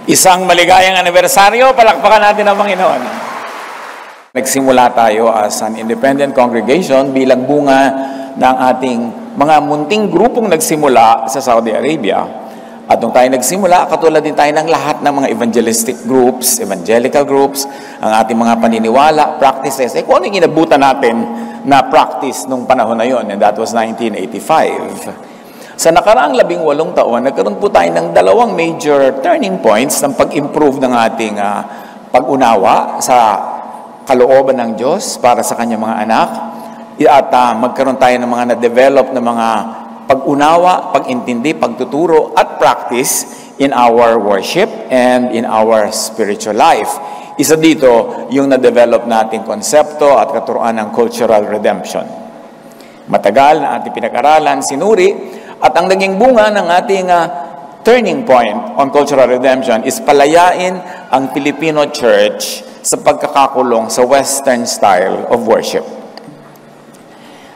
Isang maligayang anibersaryo, palakpakan natin ang Panginoon. Nagsimula tayo as an independent congregation bilang bunga ng ating mga munting grupong nagsimula sa Saudi Arabia. At nung tayo nagsimula, katulad din tayo ng lahat ng mga evangelistic groups, evangelical groups, ang ating mga paniniwala, practices. Kung ano yung inabutan natin na practice nung panahon na yon, and that was 1985. Sa nakaraang 18 taon, nagkaroon po tayo ng dalawang major turning points ng pag-improve ng ating pag-unawa sa kalooban ng Diyos para sa kanyang mga anak. At magkaroon tayo ng mga na-develop na mga pag-unawa, pag-intindi, pagtuturo at practice in our worship and in our spiritual life. Isa dito yung na-develop nating konsepto at katuruan ng cultural redemption. Matagal na ating pinag-aralan, sinuri, at ang naging bunga ng ating turning point on cultural redemption is palayain ang Filipino church sa pagkakakulong sa Western style of worship.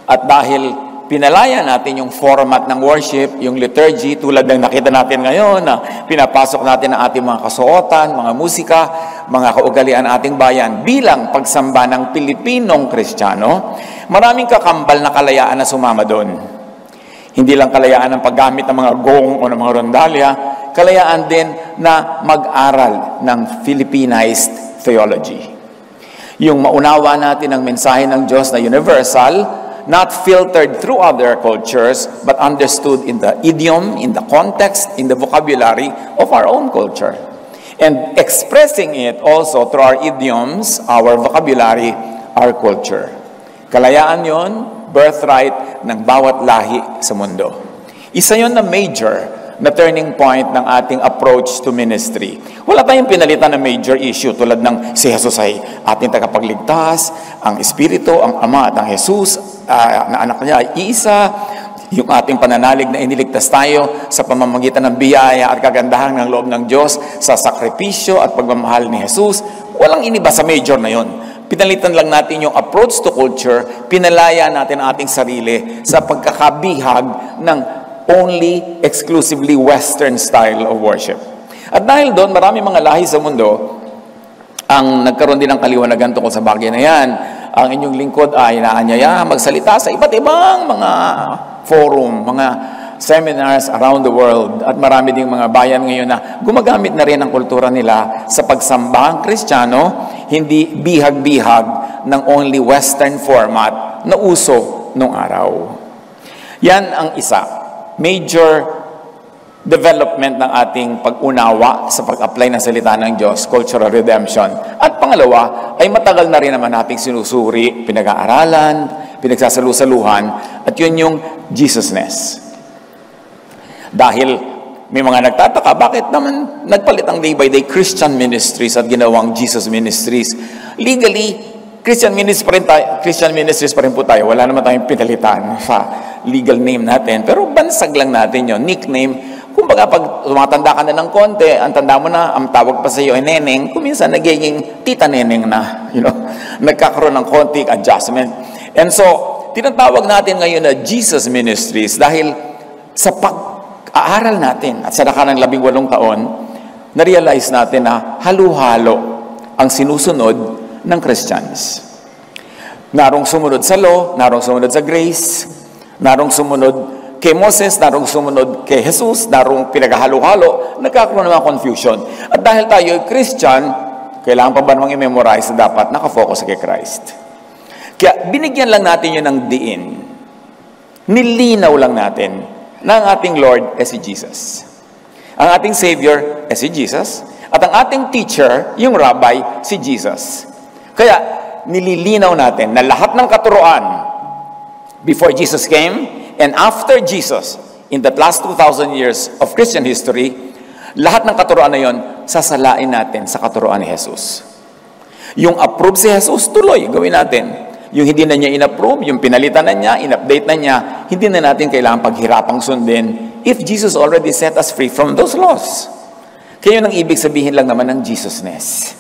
At dahil pinalaya natin yung format ng worship, yung liturgy, tulad ng nakita natin ngayon, na pinapasok natin ang ating mga kasuotan, mga musika, mga kaugalian ating bayan bilang pagsamba ng Pilipinong Kristiyano, maraming kakambal na kalayaan na sumama doon. Hindi lang kalayaan ng paggamit ng mga gong o ng mga rondalya, kalayaan din na mag-aral ng Filipinized theology. Yung maunawa natin ang mensahe ng Diyos na universal, not filtered through other cultures, but understood in the idiom, in the context, in the vocabulary of our own culture. And expressing it also through our idioms, our vocabulary, our culture. Kalayaan yon, birthright ng bawat lahi sa mundo. Isa yon na major na turning point ng ating approach to ministry. Wala tayong pinalitan na major issue tulad ng si Jesus ay ating tagapagligtas, ang Espiritu, ang Ama at ang Jesus, na anak niya ay isa, yung ating pananalig na iniligtas tayo sa pamamagitan ng biyaya at kagandahan ng loob ng Diyos sa sakripisyo at pagmamahal ni Jesus. Walang iniba sa major na yon. Pinalitan lang natin yung approach to culture, pinalaya natin ang ating sarili sa pagkakabihag ng only exclusively Western style of worship. At dahil doon, marami mga lahi sa mundo ang nagkaroon din ng kaliwanagan tungkol sa bagay na yan. Ang inyong lingkod ay inaanyaya magsalita sa iba't ibang mga forum, mga seminars around the world, at marami ding mga bayan ngayon na gumagamit na rin ang kultura nila sa pagsambahang Kristiyano, hindi bihag-bihag ng only Western format na uso nung araw. Yan ang isa, major development ng ating pag-unawa sa pag-apply ng salita ng Diyos, cultural redemption. At pangalawa, ay matagal na rin naman nating sinusuri, pinag-aaralan, pinagsasalusaluhan, at yun yung Jesusness. Dahil may mga nagtataka, bakit naman nagpalit ang day-by-day Christian ministries at ginawang Jesus ministries? Legally, Christian ministries pa rin po tayo. Wala naman tayong pinalitan sa legal name natin. Pero bansag lang natin yun, nickname. Kumbaga, pag tumatanda ka na ng konti, ang tanda mo na, ang tawag pa sa iyo ay neneng, kuminsan nagiging tita neneng na, nagkakaroon ng konting adjustment. And so, tinatawag natin ngayon na Jesus ministries dahil sa pag-aaral natin at sa nakarang 18 taon, na-realize natin na halo-halo ang sinusunod ng Christians. Narong sumunod sa law, narong sumunod sa grace, narong sumunod kay Moses, narong sumunod kay Jesus, narong pinaghalo-halo, nagkakaroon ng mga confusion. At dahil tayo ay Christian, kailangan pa ba namang i-memorize na dapat nakafocus kay Christ? Kaya binigyan lang natin yun ng diin. Nilinaw lang natin na ang ating Lord ay si Jesus. Ang ating Savior ay si Jesus. At ang ating teacher, yung Rabbi, si Jesus. Kaya nililinaw natin na lahat ng katuruan before Jesus came and after Jesus, in the last 2,000 years of Christian history, lahat ng katuruan na yon, sasalain natin sa katuruan ni Jesus. Yung approve si Jesus, tuloy, gawin natin. Yung hindi na niya in-approve, yung pinalitan na niya, in-update na niya, hindi na natin kailangan paghirapang sundin if Jesus already set us free from those laws. Kaya yun ang ibig sabihin lang naman ng Jesusness.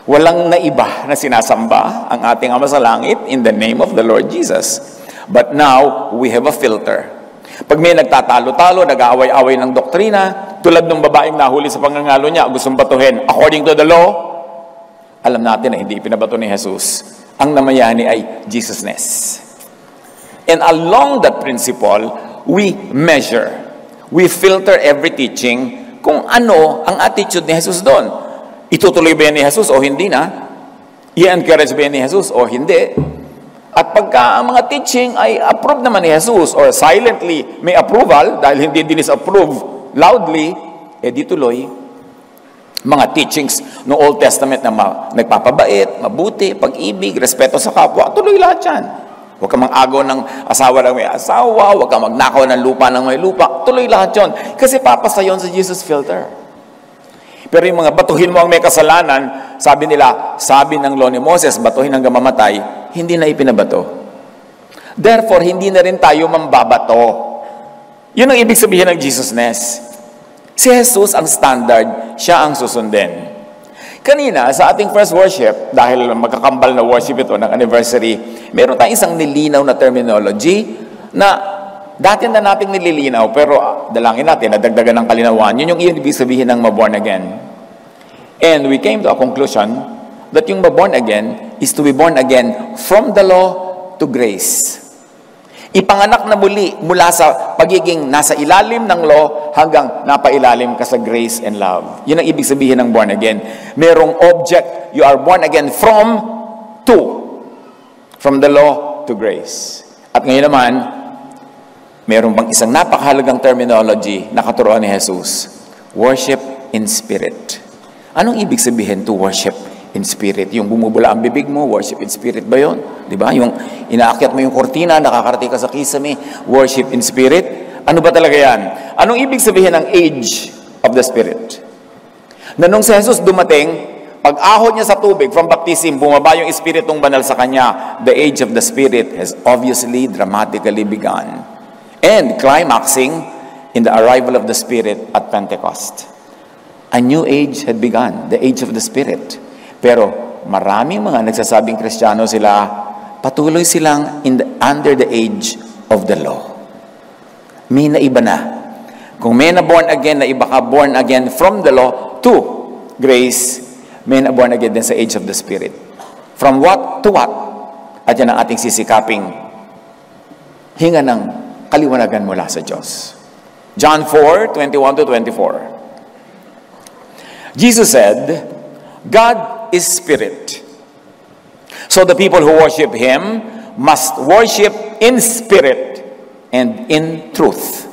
Walang naiba na sinasamba ang ating Ama sa Langit in the name of the Lord Jesus. But now, we have a filter. Pag may nagtatalo-talo, nag-aaway-away ng doktrina, Tulad ng babaeng nahuli sa pangangalo niya, gustong batuhin. According to the law, alam natin na hindi pinabato ni Jesus. Ang namayani ay Jesusness. And along that principle, we measure, we filter every teaching kung ano ang attitude ni Jesus doon. Itutuloy ba yan ni Jesus o hindi na? I-encourage ba yan ni Jesus o hindi? At pagka ang mga teaching ay approve naman ni Jesus or silently may approval dahil hindi dinis-approve loudly, di tuloy. Mga teachings ng Old Testament na nagpapabait, mabuti, pag-ibig, respeto sa kapwa, tuloy lahat yan. Huwag kang mag-agaw ng asawa ng may asawa, huwag kang magnakaw ng lupa ng may lupa, tuloy lahat yon. Kasi papasa yon sa Jesus filter. Pero yung mga batuhin mo ang may kasalanan, sabi nila, sabi ng law ni Moses, batuhin hanggang mamatay, hindi na ipinabato. Therefore, hindi na rin tayo mambabato. Yun ang ibig sabihin ng Jesusness. Si Jesus ang standard, siya ang susundin. Kanina, sa ating first worship, dahil magkakambal na worship ito ng anniversary, meron tayong isang nilinaw na terminology na dati na nating nililinaw, pero dalangin natin, nadagdagan ng kalinawan. Yun yung ibig sabihin ng ma-born again. And we came to a conclusion that yung ma-born again is to be born again from the law to grace. Ipanganak na muli mula sa pagiging nasa ilalim ng law hanggang napailalim ka sa grace and love. Yun ang ibig sabihin ng born again. Merong object, you are born again from the law to grace. At ngayon naman, meron bang isang napakahalagang terminology na katuruan ni Jesus? Worship in spirit. Anong ibig sabihin to worship in spirit? Yung bumubula ang bibig mo, worship in spirit ba yun? Diba? Yung inaakyat mo yung kortina, nakakarating ka sa kisame, worship in spirit. Ano ba talaga yan? Anong ibig sabihin ng age of the spirit? Na nung si Jesus dumating, pag-ahon niya sa tubig from baptism, bumaba yung Espiritong Banal sa kanya, the age of the Spirit has obviously dramatically begun. And climaxing in the arrival of the Spirit at Pentecost. A new age had begun, the age of the Spirit. Pero maraming mga nagsasabing Kristiyano sila, patuloy silang under the age of the law. May naiba na. Kung may na born again, na iba ka born again from the law to grace, may na born again din sa age of the Spirit. From what to what? At yan ang ating sisikaping hinga ng kaliwanagan mula sa Diyos. John 4:21-24. Jesus said, God is spirit. So the people who worship Him must worship in spirit and in truth.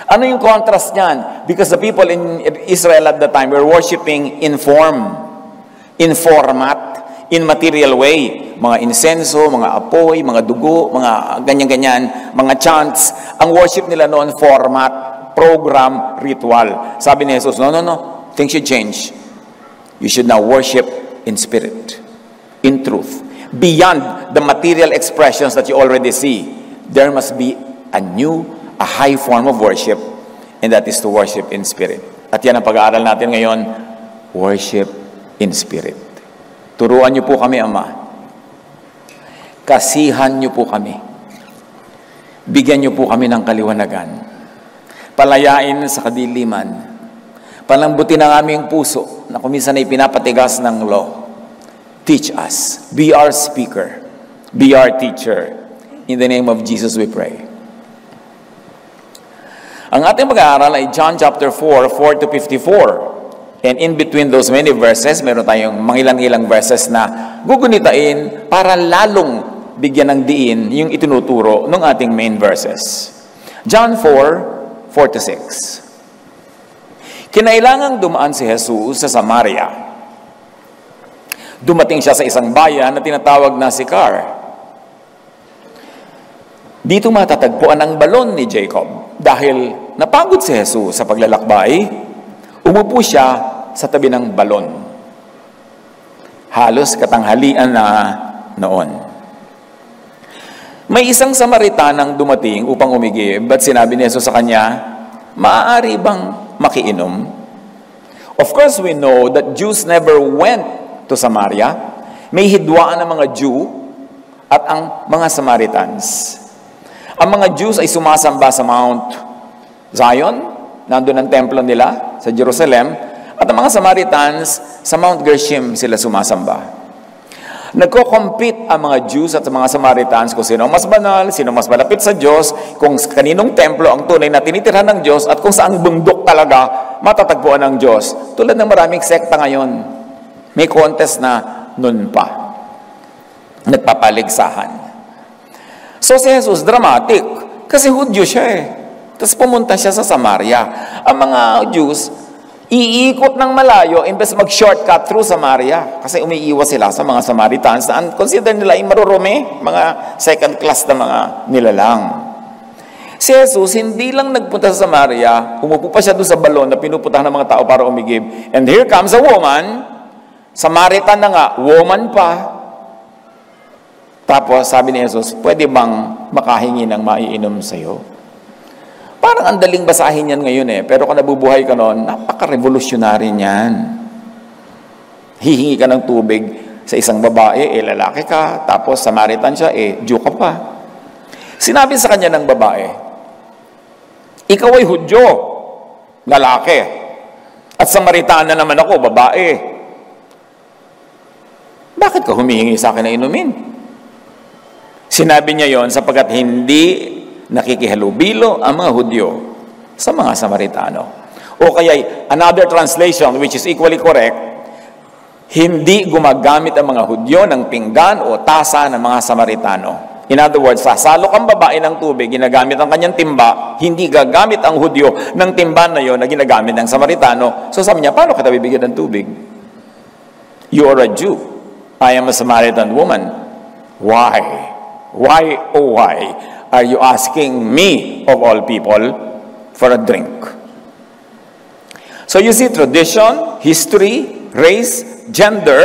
Ano yung contrast niyan? Because the people in Israel at the time were worshiping in form, in format, in material way. Mga insenso, mga apoy, mga dugo, mga ganyan-ganyan, mga chants. Ang worship nila noon, format, program, ritual. Sabi ni Jesus, no. Things should change. You should now worship in spirit, in truth. Beyond the material expressions that you already see, there must be a high form of worship, and that is to worship in spirit. At yan ang pag-aaral natin ngayon, worship in spirit. Turuan niyo po kami, Ama. Kasihan niyo po kami. Bigyan niyo po kami ng kaliwanagan. Palayain sa kadiliman. Palambutin ang aming puso na kuminsan ay pinapatigas ng law. Teach us. Be our speaker. Be our teacher. In the name of Jesus we pray. Ang ating pag-aaral ay John chapter 4:4-54. And in between those many verses, meron tayong mangilang-ilang verses na gugunitain para lalong bigyan ng diin yung itinuturo ng ating main verses. John 4:4-6. Kinailangang dumaan si Jesus sa Samaria. Dumating siya sa isang bayan na tinatawag na Sychar. Dito matatagpuan ang balon ni Jacob. Dahil napagod si Jesus sa paglalakbay, umupo siya sa tabi ng balon. Halos katanghalian na noon. May isang Samaritanang dumating upang umigib at sinabi ni Jesus sa kanya, maaari bang makiinom? Of course, we know that Jews never went to Samaria. May hidwaan ng mga Jew at ang mga Samaritans. Ang mga Jews ay sumasamba sa Mount Zion, nandun ang templo nila sa Jerusalem, at ang mga Samaritans sa Mount Gerizim sila sumasamba. Nagko-compete ang mga Jews at mga Samaritans kung sino mas banal, sino mas malapit sa Diyos, kung kaninong templo ang tunay na tinitirhan ng Diyos, at kung saang bundok talaga matatagpuan ng Diyos. Tulad ng maraming sekta ngayon, may contest na nun pa. Nagpapaligsahan. So si Jesus, dramatic. Kasi Hudyo siya eh. Tapos pumunta siya sa Samaria. Ang mga Jews, iikot ng malayo imbes mag-shortcut through Samaria. Kasi umiiwas sila sa mga Samaritans na consider nila ay marurumi, mga second class na mga nilalang. Si Jesus, hindi lang nagpunta sa Samaria, umupo pa siya doon sa balon na pinupuntahan ng mga tao para umigib. And here comes a woman, Samaritan na nga, woman pa. Tapos sabi ni Jesus, pwede bang makahingi ng maiinom sa'yo? Parang ang daling basahin yan ngayon eh. Pero kung nabubuhay ka noon, napaka-revolutionary niyan. Hihingi ka ng tubig sa isang babae, lalaki ka. Tapos Samaritan siya, Jew ka pa. Sinabi sa kanya ng babae, ikaw ay Hudyo, lalaki. At Samaritana naman ako, babae. Bakit ka humihingi sa akin na inumin? Sinabi niya yon sapagkat hindi nakikihalubilo ang mga Hudyo sa mga Samaritano. O kaya, another translation which is equally correct, hindi gumagamit ang mga Hudyo ng pinggan o tasa ng mga Samaritano. In other words, sasalok ang babae ng tubig, ginagamit ang kanyang timba, hindi gagamit ang Hudyo ng timba na yon na ginagamit ng Samaritano. So sabi niya, paano kita bibigyan ng tubig? You are a Jew. I am a Samaritan woman. Why? Why, oh why, are you asking me, of all people, for a drink? So you see, tradition, history, race, gender,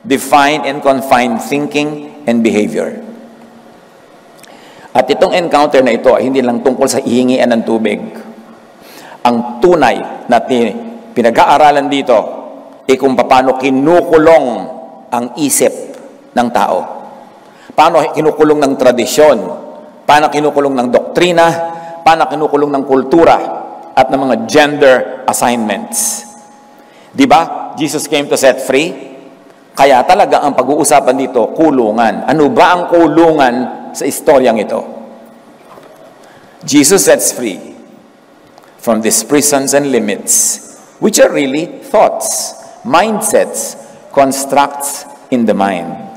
define and confine thinking and behavior. At itong encounter na ito ay hindi lang tungkol sa ihingian ng tubig. Ang tunay na pinag-aaralan dito ay kung paano kinukulong ang isip ng tao. Paano kinukulong ng tradisyon, paano kinukulong ng doktrina, paano kinukulong ng kultura at ng mga gender assignments. Di ba? Jesus came to set free. Kaya talaga ang pag-uusapan dito, kulungan. Ano ba ang kulungan sa istoryang ito? Jesus sets free from these prisons and limits, which are really thoughts, mindsets, constructs in the mind.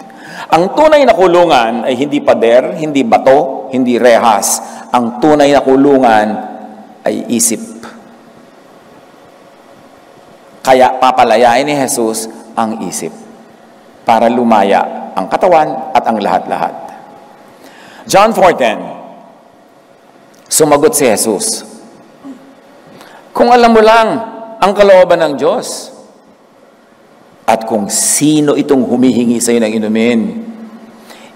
Ang tunay na kulungan ay hindi pader, hindi bato, hindi rehas. Ang tunay na kulungan ay isip. Kaya papalayain ni Jesus ang isip para lumaya ang katawan at ang lahat-lahat. John 4:10, sumagot si Jesus, kung alam mo lang ang kalooban ng Diyos, at kung sino itong humihingi sa iyo ng inumin,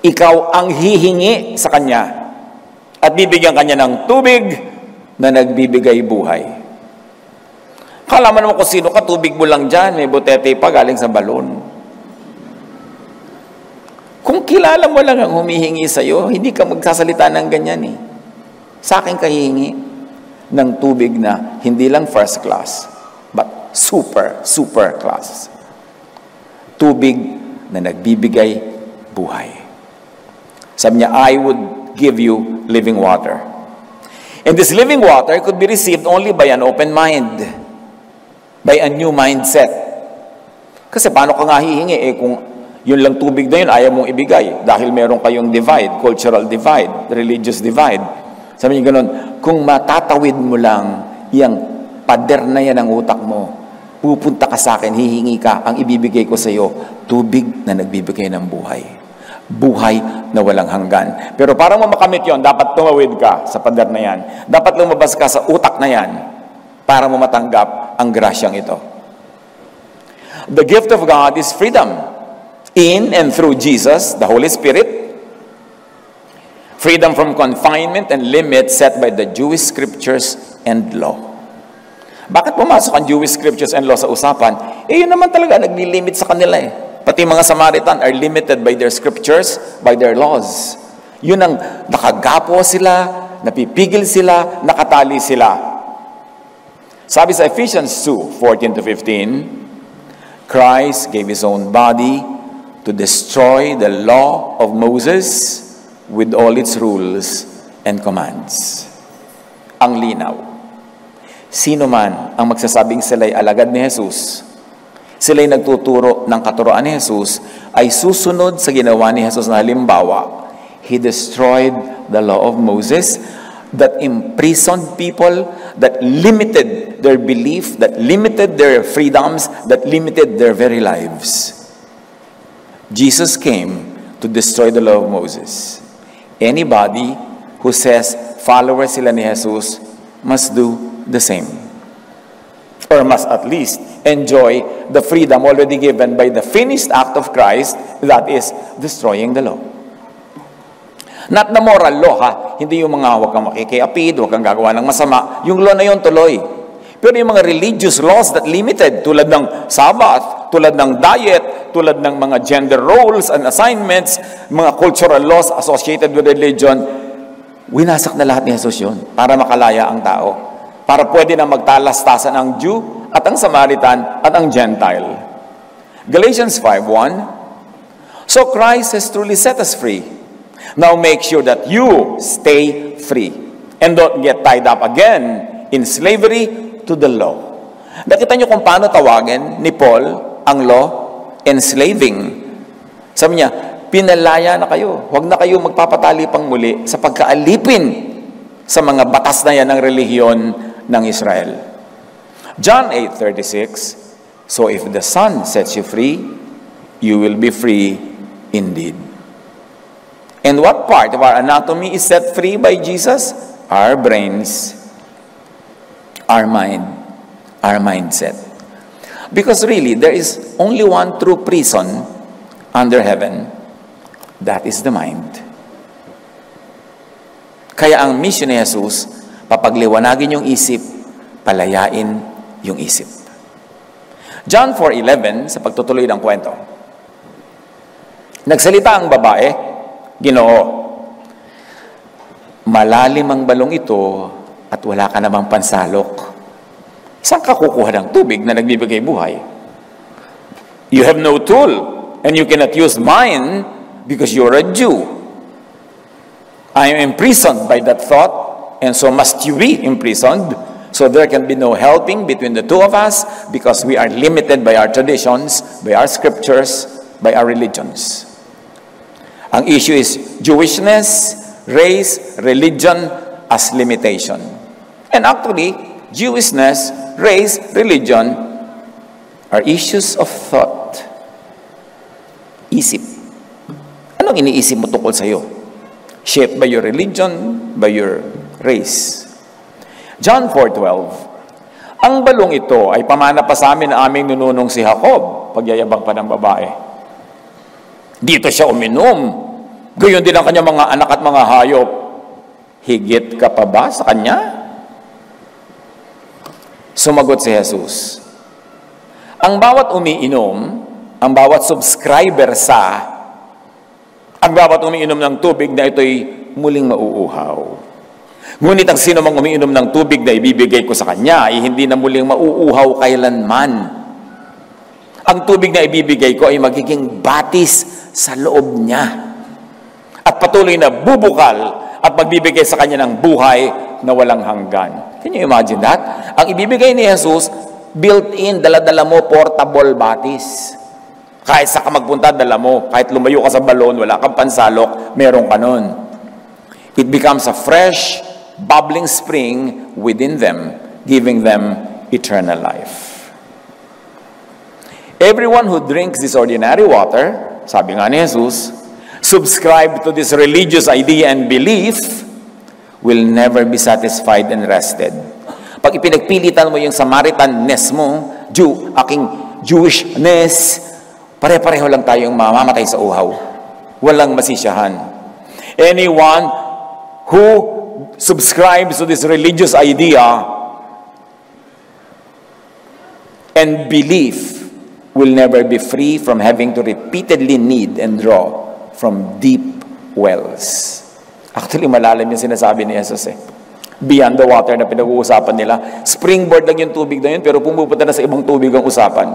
ikaw ang hihingi sa kanya at bibigyan kanya ng tubig na nagbibigay buhay. Kala mo naman kung sino ka, tubig mo lang dyan, may botete pa galing sa balon. Kung kilala mo lang ang humihingi sa iyo, hindi ka magsasalita ng ganyan eh. Sa akin ka hihingi ng tubig na hindi lang first class, but super class. Tubig na nagbibigay buhay. Sabi niya, I would give you living water. And this living water could be received only by an open mind, by a new mindset. Kasi paano ka nga hihingi kung yun lang tubig na yun, ayaw mong ibigay dahil meron kayong divide, cultural divide, religious divide. Sabi niya ganun, kung matatawid mo lang yung pader na yan ang utak mo, pupunta ka sa akin, hihingi ka, ang ibibigay ko sa iyo, tubig na nagbibigay ng buhay. Buhay na walang hanggan. Pero para mo makamit yon, dapat tumawid ka sa pader na yan. Dapat lumabas ka sa utak na yan para mo matanggap ang grasyang ito. The gift of God is freedom in and through Jesus, the Holy Spirit. Freedom from confinement and limits set by the Jewish scriptures and law. Bakit pumasok ang Jewish scriptures and law sa usapan? Yun naman talaga, nagli-limit sa kanila eh. Pati mga Samaritan are limited by their scriptures, by their laws. Yun ang nakagapo sila, napipigil sila, nakatali sila. Sabi sa Ephesians 2:14 to 15, Christ gave His own body to destroy the law of Moses with all its rules and commands. Ang linaw. Sino man ang magsasabing sila'y alagad ni Jesus, sila'y nagtuturo ng katuroan ni Jesus, ay susunod sa ginawa ni Jesus na halimbawa. He destroyed the law of Moses that imprisoned people, that limited their belief, that limited their freedoms, that limited their very lives. Jesus came to destroy the law of Moses. Anybody who says followers sila ni Jesus must do the same. Or must at least enjoy the freedom already given by the finished act of Christ, that is, destroying the law. Not the moral law, ha? Hindi yung mga huwag kang makikiapid, huwag kang gagawa ng masama. Yung law na yun tuloy. Pero yung mga religious laws that limited, tulad ng Sabbath, tulad ng diet, tulad ng mga gender roles and assignments, mga cultural laws associated with religion, winasak na lahat ni Jesus yun para makalaya ang tao. Para pwede na magtalastasan ang Jew at ang Samaritan at ang Gentile. Galatians 5:1, So Christ has truly set us free. Now make sure that you stay free and don't get tied up again in slavery to the law. Nakita niyo kung paano tawagin ni Paul ang law? Enslaving. Sabi niya, pinalaya na kayo. Huwag na kayo magpapatali pang muli sa pagkaalipin sa mga batas na yan ng relihiyon ng Israel. John 8:36, So if the Son sets you free, you will be free indeed. And what part of our anatomy is set free by Jesus? Our brains, our mind, our mindset. Because really, there is only one true prison under heaven. That is the mind. Kaya ang mission ni Jesus, papagliwanagin yung isip, palayain yung isip. John 4:11, sa pagtutuloy ng kwento. Nagsalita ang babae, Ginoo, malalim ang balong ito at wala ka namang pansalok. Saan ka kukuha ng tubig na nagbibigay buhay? You have no tool and you cannot use mine because you're a Jew. I am imprisoned by that thought, and so must you be imprisoned. So there can be no helping between the two of us because we are limited by our traditions, by our scriptures, by our religions. Ang issue is Jewishness, race, religion as limitation. And actually, Jewishness, race, religion are issues of thought. Isip. Anong iniisip mo tungkol sa'yo? Shaped by your religion, by your race. John 4:12, Ang balong ito ay pamana pa sa amin na aming nununong si Jacob, pagyayabang pa ng babae. Dito siya uminom. Gayon din ang kanyang mga anak at mga hayop. Higit ka pa ba sa kanya? Sumagot si Jesus, ang bawat umiinom, ang bawat subscriber ang bawat umiinom ng tubig na ito'y muling mauuhaw. Ngunit ang sino mang umiinom ng tubig na ibibigay ko sa kanya ay hindi na muling mauuhaw kailanman. Ang tubig na ibibigay ko ay magiging batis sa loob niya at patuloy na bubukal at magbibigay sa kanya ng buhay na walang hanggan. Can you imagine that? Ang ibibigay ni Jesus, built-in, dala-dala mo, portable batis. Kahit sa ka magpunta, dala mo. Kahit lumayo ka sa balon, wala kang pansalok, meron ka nun. It becomes a fresh, bubbling spring within them, giving them eternal life. Everyone who drinks this ordinary water, sabi nga ni Jesus, subscribe to this religious idea and belief, will never be satisfied and rested. Pag ipinagpilitan mo yung Samaritanness mo, aking Jewishness, pare-pareho lang tayong mamamatay sa uhaw. Walang masisiyahan. Anyone who subscribes to this religious idea and belief will never be free from having to repeatedly need and draw from deep wells. Actually, malalim yung sinasabi ni Jesus beyond the water na pinag-uusapan nila. Springboard lang yung tubig na yun, pero pumupunta na sa ibang tubig ang usapan.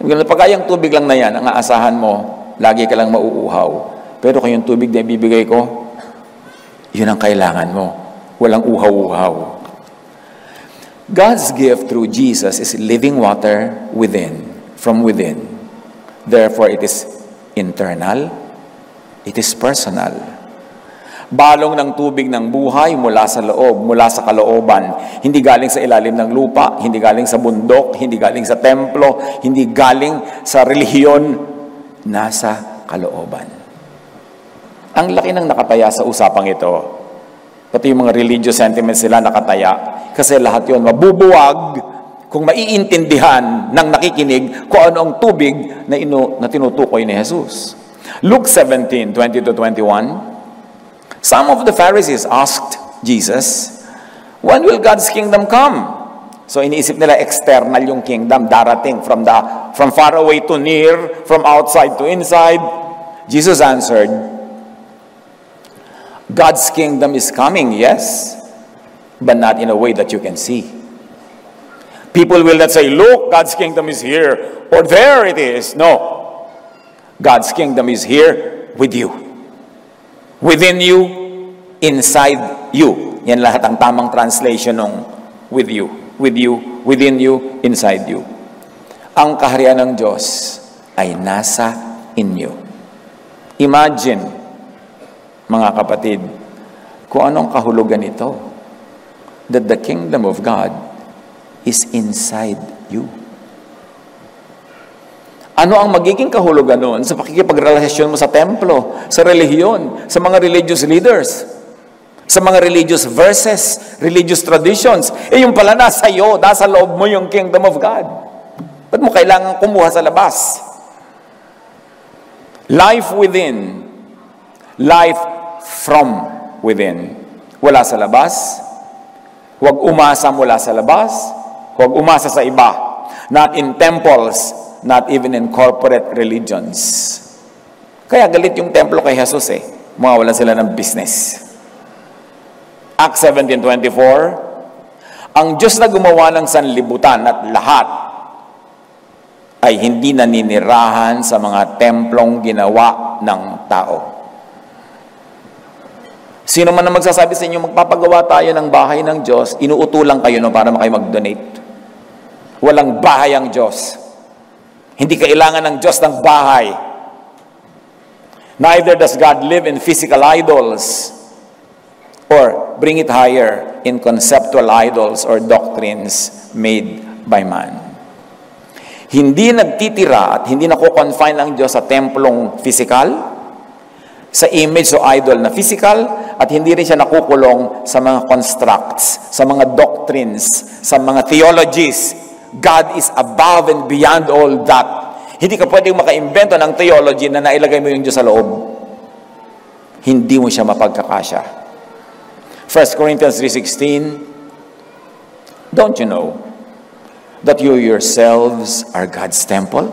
Pagka yung tubig lang na yan, ang aasahan mo, lagi ka lang mauuhaw. Pero kung yung tubig na ibibigay ko, yun ang kailangan mo. Walang uhaw-uhaw. God's gift through Jesus is living water within, from within. Therefore, it is internal, it is personal. Balong ng tubig ng buhay mula sa loob, mula sa kalooban. Hindi galing sa ilalim ng lupa, hindi galing sa bundok, hindi galing sa templo, hindi galing sa relihiyon, nasa kalooban. Ang laki ng nakataya sa usapang ito. Pati yung mga religious sentiments sila nakataya. Kasi lahat yon mabubuwag kung maiintindihan ng nakikinig kung ano ang tubig na tinutukoy ni Jesus. Luke 17:20-21. Some of the Pharisees asked Jesus, when will God's kingdom come? So iniisip nila external yung kingdom, darating from far away to near, from outside to inside. Jesus answered, God's kingdom is coming, yes, but not in a way that you can see. People will not say, look, God's kingdom is here, or there it is. No. God's kingdom is here with you. Within you, inside you. Yan lahat ang tamang translation ng with you, within you, inside you. Ang kaharian ng Diyos ay nasa inyo. Imagine, mga kapatid, kung anong kahulugan ito, that the kingdom of God is inside you. Ano ang magiging kahulugan nun sa pakikipagrelasyon mo sa templo, sa relihiyon, sa mga religious leaders, sa mga religious verses, religious traditions? Yung pala nasa iyo, nasa loob mo yung kingdom of God. Ba't mo kailangan kumuha sa labas? Life within, life from within. Wala sa labas. Huwag umasa mula sa labas. Huwag umasa sa iba. Not in temples, not even in corporate religions. Kaya galit yung templo kay Jesus Mawawalan sila ng business. Acts 17:24, ang Diyos na gumawa ng sanlibutan at lahat ay hindi naninirahan sa mga templong ginawa ng tao. Sino man na magsasabi sa inyo, magpapagawa tayo ng bahay ng Diyos, inuutulang kayo para kayo mag-donate. Walang bahay ang Diyos. Hindi kailangan ng Diyos ng bahay. Neither does God live in physical idols or bring it higher in conceptual idols or doctrines made by man. Hindi nagtitira at hindi nako-confine ang Diyos sa templong physical, sa image o idol na physical, at hindi rin siya nakukulong sa mga constructs, sa mga doctrines, sa mga theologies. God is above and beyond all that. Hindi ka pwedeng makaimbento ng theology na nailagay mo yung Diyos sa loob. Hindi mo siya mapagkakasya. 1 Corinthians 3:16, don't you know that you yourselves are God's temple?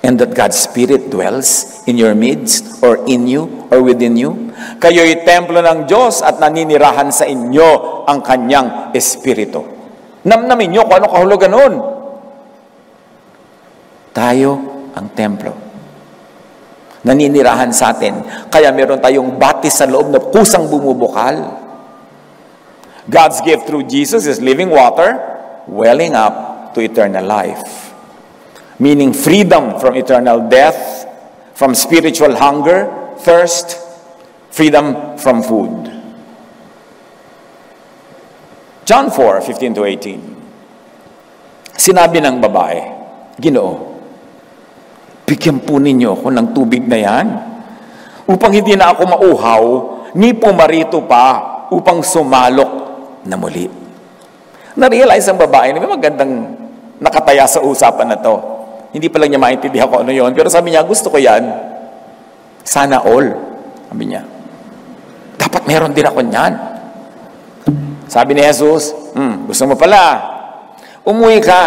And that God's Spirit dwells in your midst or in you or within you? Kayo'y templo ng Diyos at naninirahan sa inyo ang Kanyang Espiritu. Namnamin nyo kung anong kahulugan nun. Tayo ang templo. Naninirahan sa atin. Kaya meron tayong batis sa loob na kusang bumubukal. God's gift through Jesus is living water, welling up to eternal life. Meaning freedom from eternal death, from spiritual hunger, thirst, freedom from food. John 4:15-18. Sinabi ng babae, Ginoo, bigyan po ninyo ako ng tubig na yan upang hindi na ako mauhaw, ni pumarito pa upang sumalok na muli. Na-realize ang babae na may magandang nakataya sa usapan na to. Hindi pa lang niya maintindihan ko ano yon, pero sabi niya, gusto ko yan. Sana all. Sabi niya, dapat meron din ako niyan. Sabi ni Jesus, gusto mo pala, umuwi ka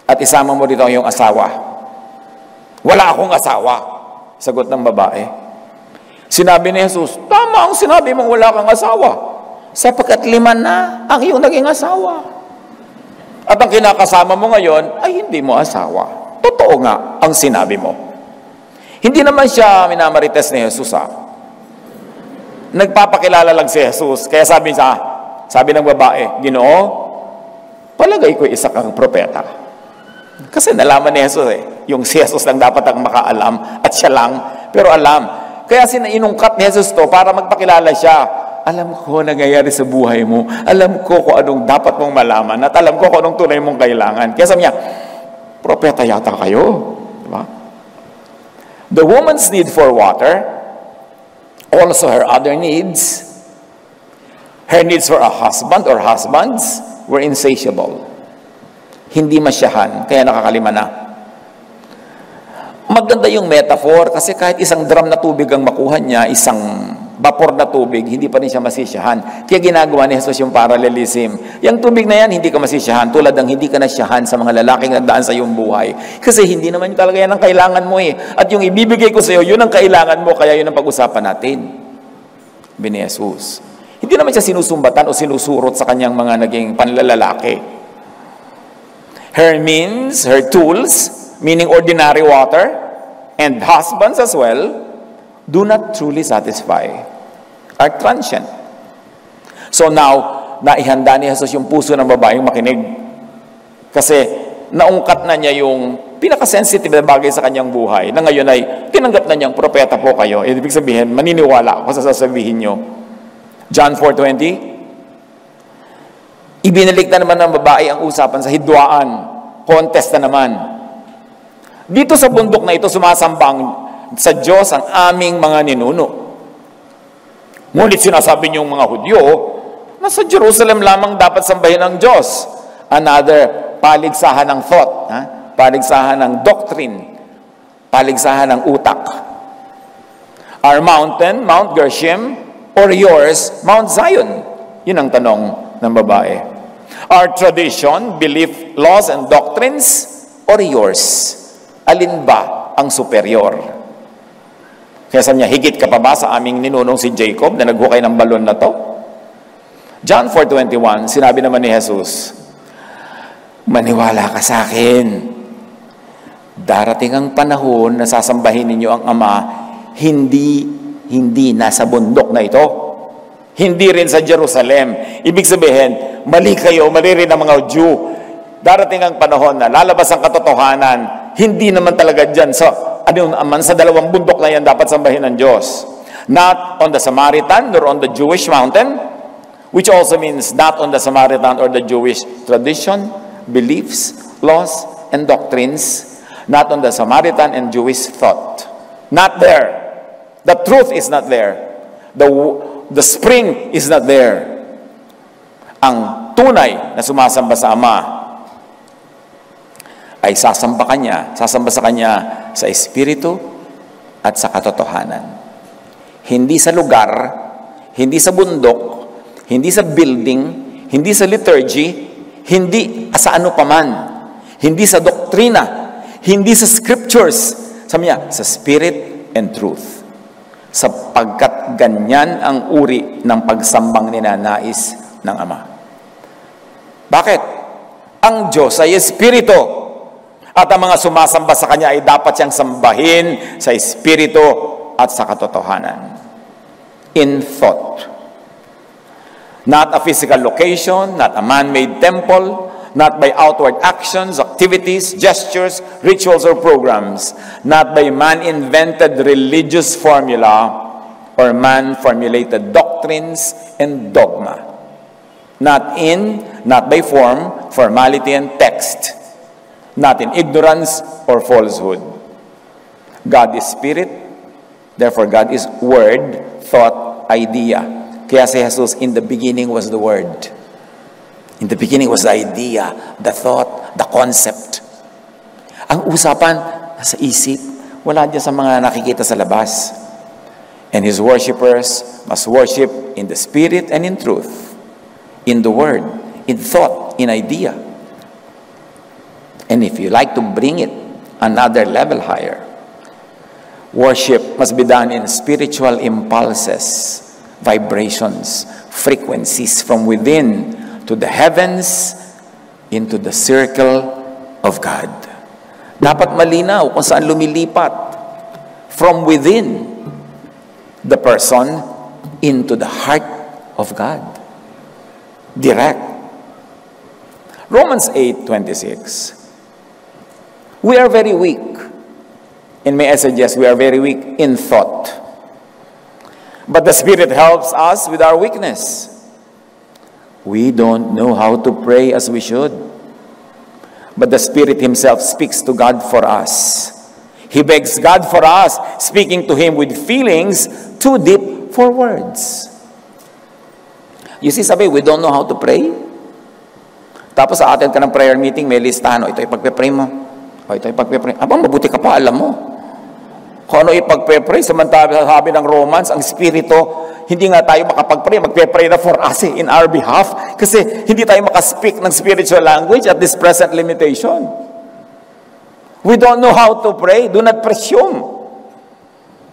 at isama mo dito ang iyong asawa. Wala akong asawa, sagot ng babae. Sinabi ni Jesus, tama ang sinabi mong wala kang asawa, sapagkat 5 na ang iyong naging asawa. At ang kinakasama mo ngayon ay hindi mo asawa. Totoo nga ang sinabi mo. Hindi naman siya minamarites ni Jesus, Nagpapakilala lang si Jesus. Kaya sabi ng babae, Ginoo, palagay ko isa kang propeta. Kasi nalaman ni Jesus yung si Jesus lang dapat ang makaalam at siya lang, pero alam. Kaya inungkat ni Jesus to para magpakilala siya. Alam ko nangyayari sa buhay mo. Alam ko kung anong dapat mong malaman at alam ko kung anong tunay mong kailangan. Kaya sabi niya, propeta yata kayo. Diba? The woman's need for water, also her other needs, her needs for a husband or husbands were insatiable. Hindi masyahan, kaya nakakalima na. Maganda yung metaphor kasi kahit isang drum na tubig ang makuha niya, isang vapor na tubig, hindi pa rin siya masisyahan. Kaya ginagawa ni Jesus yung parallelism. Yung tubig na yan, hindi ka masisyahan. Tulad ng hindi ka nasyahan sa mga lalaking nagdaan sa iyong buhay. Kasi hindi naman talaga yan ang kailangan mo At yung ibibigay ko sa iyo, yun ang kailangan mo, kaya yun ang pag-usapan natin. Bini Jesus. Hindi naman siya sinusumbatan o sinusurot sa kanyang mga naging panlalalaki. Her means, her tools, meaning ordinary water, and husbands as well, do not truly satisfy, are transient. So now, naihanda ni Jesus yung puso ng babaeng makinig. Kasi naungkat na niya yung pinaka-sensitive na bagay sa kanyang buhay, na ngayon ay tinanggap na niyang propeta po kayo. Ibig sabihin, maniniwala ako sa sasabihin niyo. John 4:20, ibinalik na naman ng babae ang usapan sa hidwaan. Contest na naman. Dito sa bundok na ito, sumasambang sa Diyos ang aming mga ninuno. Ngunit sinasabi niyong mga Hudyo, na sa Jerusalem lamang dapat sambahin ng Diyos. Another paligsahan ng thought, paligsahan ng doctrine, paligsahan ng utak. Our mountain, Mount Gerizim, or yours, Mount Zion? Yun ang tanong ng babae. Our tradition, belief, laws, and doctrines, or yours? Alin ba ang superior? Kaya sabi niya, higit ka pa ba sa aming ninunong si Jacob na naghukay ng balon na to? John 4:21, sinabi naman ni Jesus, maniwala ka sa akin. Darating ang panahon na sasambahin ninyo ang Ama, hindi nasa bundok na ito. Hindi rin sa Jerusalem. Ibig sabihin, mali kayo, mali rin ang mga Jew. Darating ang panahon na lalabas ang katotohanan, hindi naman talaga dyan sa dalawang bundok na yan dapat sambahin ng Diyos. Not on the Samaritan nor on the Jewish mountain, which also means not on the Samaritan or the Jewish tradition, beliefs, laws, and doctrines. Not on the Samaritan and Jewish thought. Not there. The truth is not there. The spring is not there. Ang tunay na sumasamba sa Ama ay sasamba sa Kanya sa Espiritu at sa katotohanan. Hindi sa lugar, hindi sa bundok, hindi sa building, hindi sa liturgy, hindi sa ano paman, hindi sa doktrina, hindi sa scriptures, sabi niya, sa Spirit and truth. Sapagkat ganyan ang uri ng pagsambang ninanais ng Ama. Bakit? Ang Diyos ay Espiritu. At ang mga sumasamba sa Kanya ay dapat siyang sambahin sa Espiritu at sa katotohanan. In thought. Not a physical location, not a man-made temple, not by outward actions, activities, gestures, rituals, or programs, not by man-invented religious formula or man-formulated doctrines and dogma. Not by form, formality, and text. Not in ignorance or falsehood. God is Spirit, therefore God is Word, thought, idea. Kaya si Jesus, in the beginning was the Word. In the beginning was the idea, the thought, the concept. Ang usapan, nasa isip, wala dyan sa mga nakikita sa labas. And His worshipers must worship in the Spirit and in truth, in the Word, in thought, in idea. And if you like to bring it another level higher, Worship must be done in spiritual impulses, vibrations, frequencies from within to the heavens into the circle of God. Dapat malinaw kung saan lumilipat. From within the person into the heart of God. Direct. Romans 8:26. We are very weak. And may I suggest we are very weak in thought. But the Spirit helps us with our weakness. We don't know how to pray as we should. But the Spirit Himself speaks to God for us. He begs God for us, speaking to Him with feelings too deep for words. You see, sabi, we don't know how to pray. Tapos sa atin ka ng prayer meeting, may listahan, ito ipagpe-pray mo. Ito ipagpe-pray. Abang mabuti ka pa, alam mo. Kung ano ipagpe-pray, samantala sabi ng Romans, ang Espiritu, hindi nga tayo makapag-pray, magpe-pray na for us in our behalf, kasi hindi tayo makaspeak ng spiritual language at this present limitation. We don't know how to pray. Do not presume.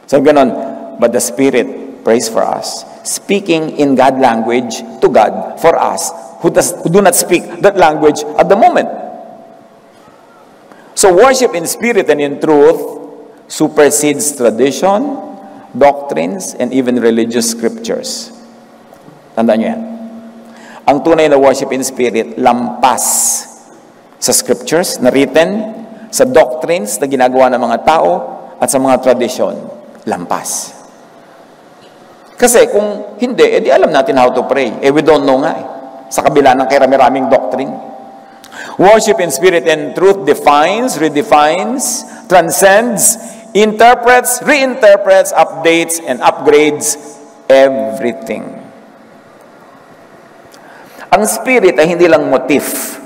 So ganon, but the Spirit prays for us, speaking in God language to God for us, who do not speak that language at the moment. So worship in spirit and in truth supersedes tradition, doctrines, and even religious scriptures. Tandaan nyo yan. Ang tunay na worship in spirit, lampas sa scriptures na written, sa doctrines na ginagawa ng mga tao, at sa mga tradisyon, lampas. Kasi kung hindi, edi alam natin how to pray. We don't know nga sa kabila ng karami-raming doctrine. Worship in spirit and truth defines, redefines, transcends, interprets, reinterprets, updates, and upgrades everything. Ang spirit ay hindi lang motif,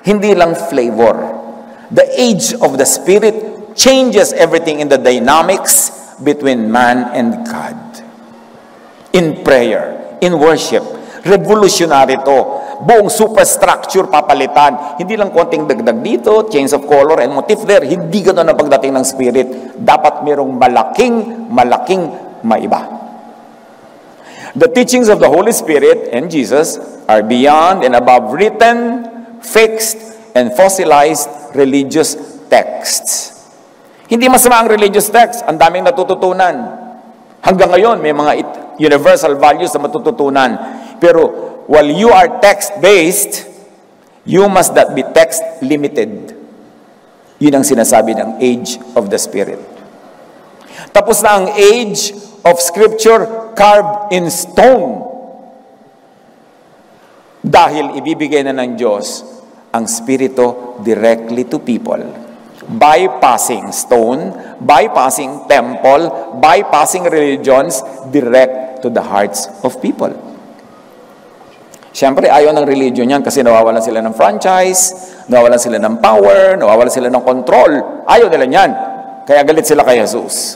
hindi lang flavor. The age of the Spirit changes everything in the dynamics between man and God. In prayer, in worship, revolutionary to. Buong superstructure papalitan. Hindi lang konting dagdag dito, change of color and motif there. Hindi ganoon ang pagdating ng Spirit. Dapat merong malaking maiba. The teachings of the Holy Spirit and Jesus are beyond and above written, fixed, and fossilized religious texts. Hindi masama ang religious text. Ang daming natututunan. Hanggang ngayon, may mga universal values na matututunan. Pero while you are text-based, you must not be text-limited. Yun ang sinasabi ng age of the Spirit. Tapos na ang age of Scripture carved in stone. Dahil ibibigay na ng Diyos ang Spirito directly to people. Bypassing stone, bypassing temple, bypassing religions, direct to the hearts of people. Siyempre, ayaw ng religion yan kasi nawawalan sila ng franchise, nawawalan sila ng power, nawawalan sila ng control. Ayaw nila yan. Kaya galit sila kay Jesus.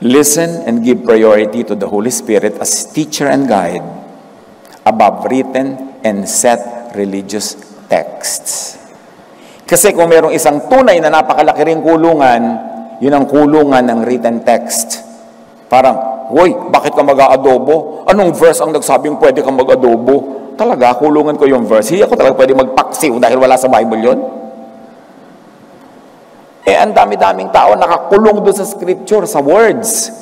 Listen and give priority to the Holy Spirit as teacher and guide above written and set religious texts. Kasi kung mayroong isang tunay na napakalaki ring kulungan, yun ang kulungan ng written text. Parang, hoy, bakit ka mag-aadobo? Anong verse ang nagsabing pwede kang mag-adobo? Talaga, kulungan ko yung verse. Hindi ako talaga pwede magpaksiw dahil wala sa Bible yun. Ang dami-daming tao nakakulong doon sa scripture, sa words.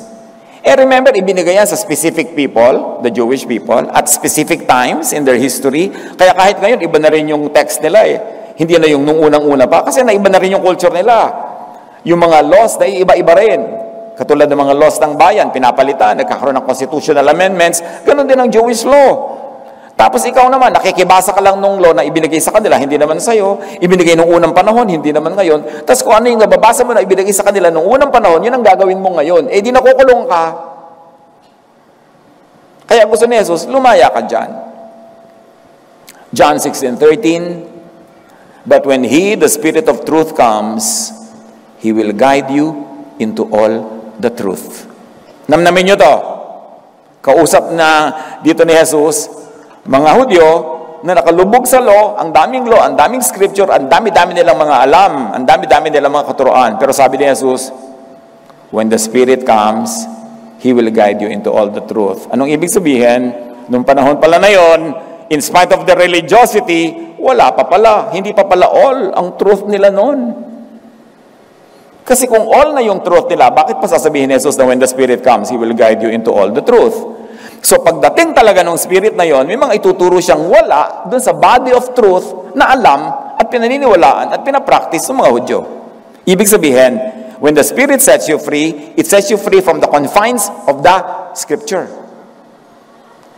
Remember, ibinigay yan sa specific people, the Jewish people, at specific times in their history. Kaya kahit ngayon, iba na rin yung text nila Hindi na yung nung unang-una pa, kasi naiba na rin yung culture nila. Yung mga laws, na iba-iba rin. Katulad ng mga laws ng bayan, pinapalitan, nagkakaroon ng constitutional amendments, ganun din ang Jewish law. Tapos ikaw naman, nakikibasa ka lang nung law na ibinigay sa kanila, hindi naman sa'yo, ibinigay nung unang panahon, hindi naman ngayon. Tapos kung ano yung nababasa mo na ibinigay sa kanila nung unang panahon, yun ang gagawin mo ngayon. Di nakukulong ka. Kaya gusto ni Jesus, lumaya ka dyan. John 16:13, but when He, the Spirit of truth, comes, He will guide you into all the truth. Namnamin nyo to. Kausap na dito ni Jesus, mga Hudyo na nakalubog sa law, ang daming scripture, ang dami-dami nilang mga alam, ang dami-dami nilang mga katuroan. Pero sabi ni Jesus, When the Spirit comes, He will guide you into all the truth. Anong ibig sabihin? Nung panahon pala na yon, in spite of the religiosity, wala pa pala, hindi pa pala all ang truth nila noon. Kasi kung all na yung truth nila, bakit pa sasabihin ni Jesus na when the Spirit comes, He will guide you into all the truth? So pagdating talaga ng Spirit na yon, may mga ituturo siyang wala dun sa body of truth na alam at pinaniniwalaan at pinapractice ng mga Hudyo. Ibig sabihin, when the Spirit sets you free, it sets you free from the confines of the Scripture.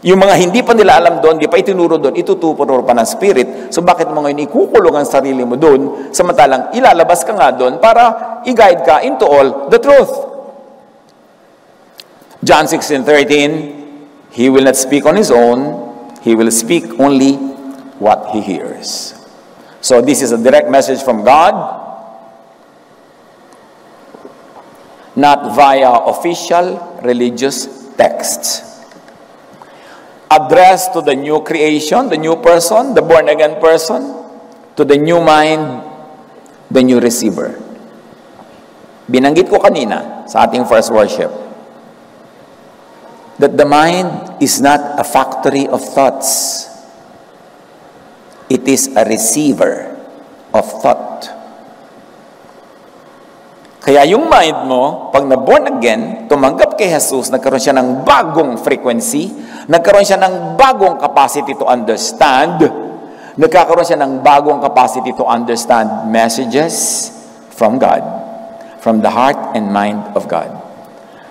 Yung mga hindi pa nila alam doon, di pa itinuro doon, ituturo pa ng Spirit. So bakit mo ngayon ikukulong ang sarili mo doon, samantalang ilalabas ka nga doon para i-guide ka into all the truth. John 16:13, He will not speak on His own, He will speak only what He hears. So this is a direct message from God, not via official religious texts. Addressed to the new creation, the new person, the born-again person, to the new mind, the new receiver. Binanggit ko kanina sa ating first worship that the mind is not a factory of thoughts. It is a receiver of thought. Kaya yung mind mo, pag na-born again, tumanggap kay Jesus, nagkaroon siya ng bagong frequency, nagkaroon siya ng bagong capacity to understand, nagkakaroon siya ng bagong capacity to understand messages from God, from the heart and mind of God.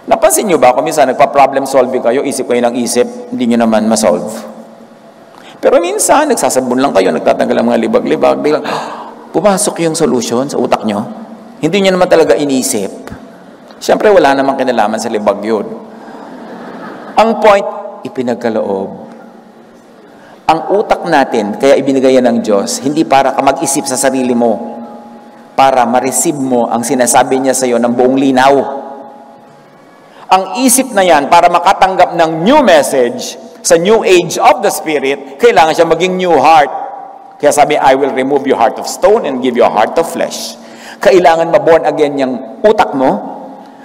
Napansin nyo ba, kung minsan nagpa-problem solving kayo, isip kayo ng isip, hindi nyo naman ma-solve. Pero minsan, nagsasabon lang kayo, nagtatanggal ang mga libag-libag, biglang, pumasok yung solution sa utak nyo. Hindi nyo naman talaga inisip. Siyempre, wala namang kinalaman sa libag yun. Ang point, ipinagkaloob. Ang utak natin, kaya ibinigay yan ng Diyos, hindi para ka mag-isip sa sarili mo, para ma-receive mo ang sinasabi niya sa iyo ng buong linaw. Ang isip na yan, para makatanggap ng new message sa new age of the Spirit, kailangan siya maging new heart. Kaya sabi, I will remove your heart of stone and give you a heart of flesh. Kailangan ma-born again yung utak mo,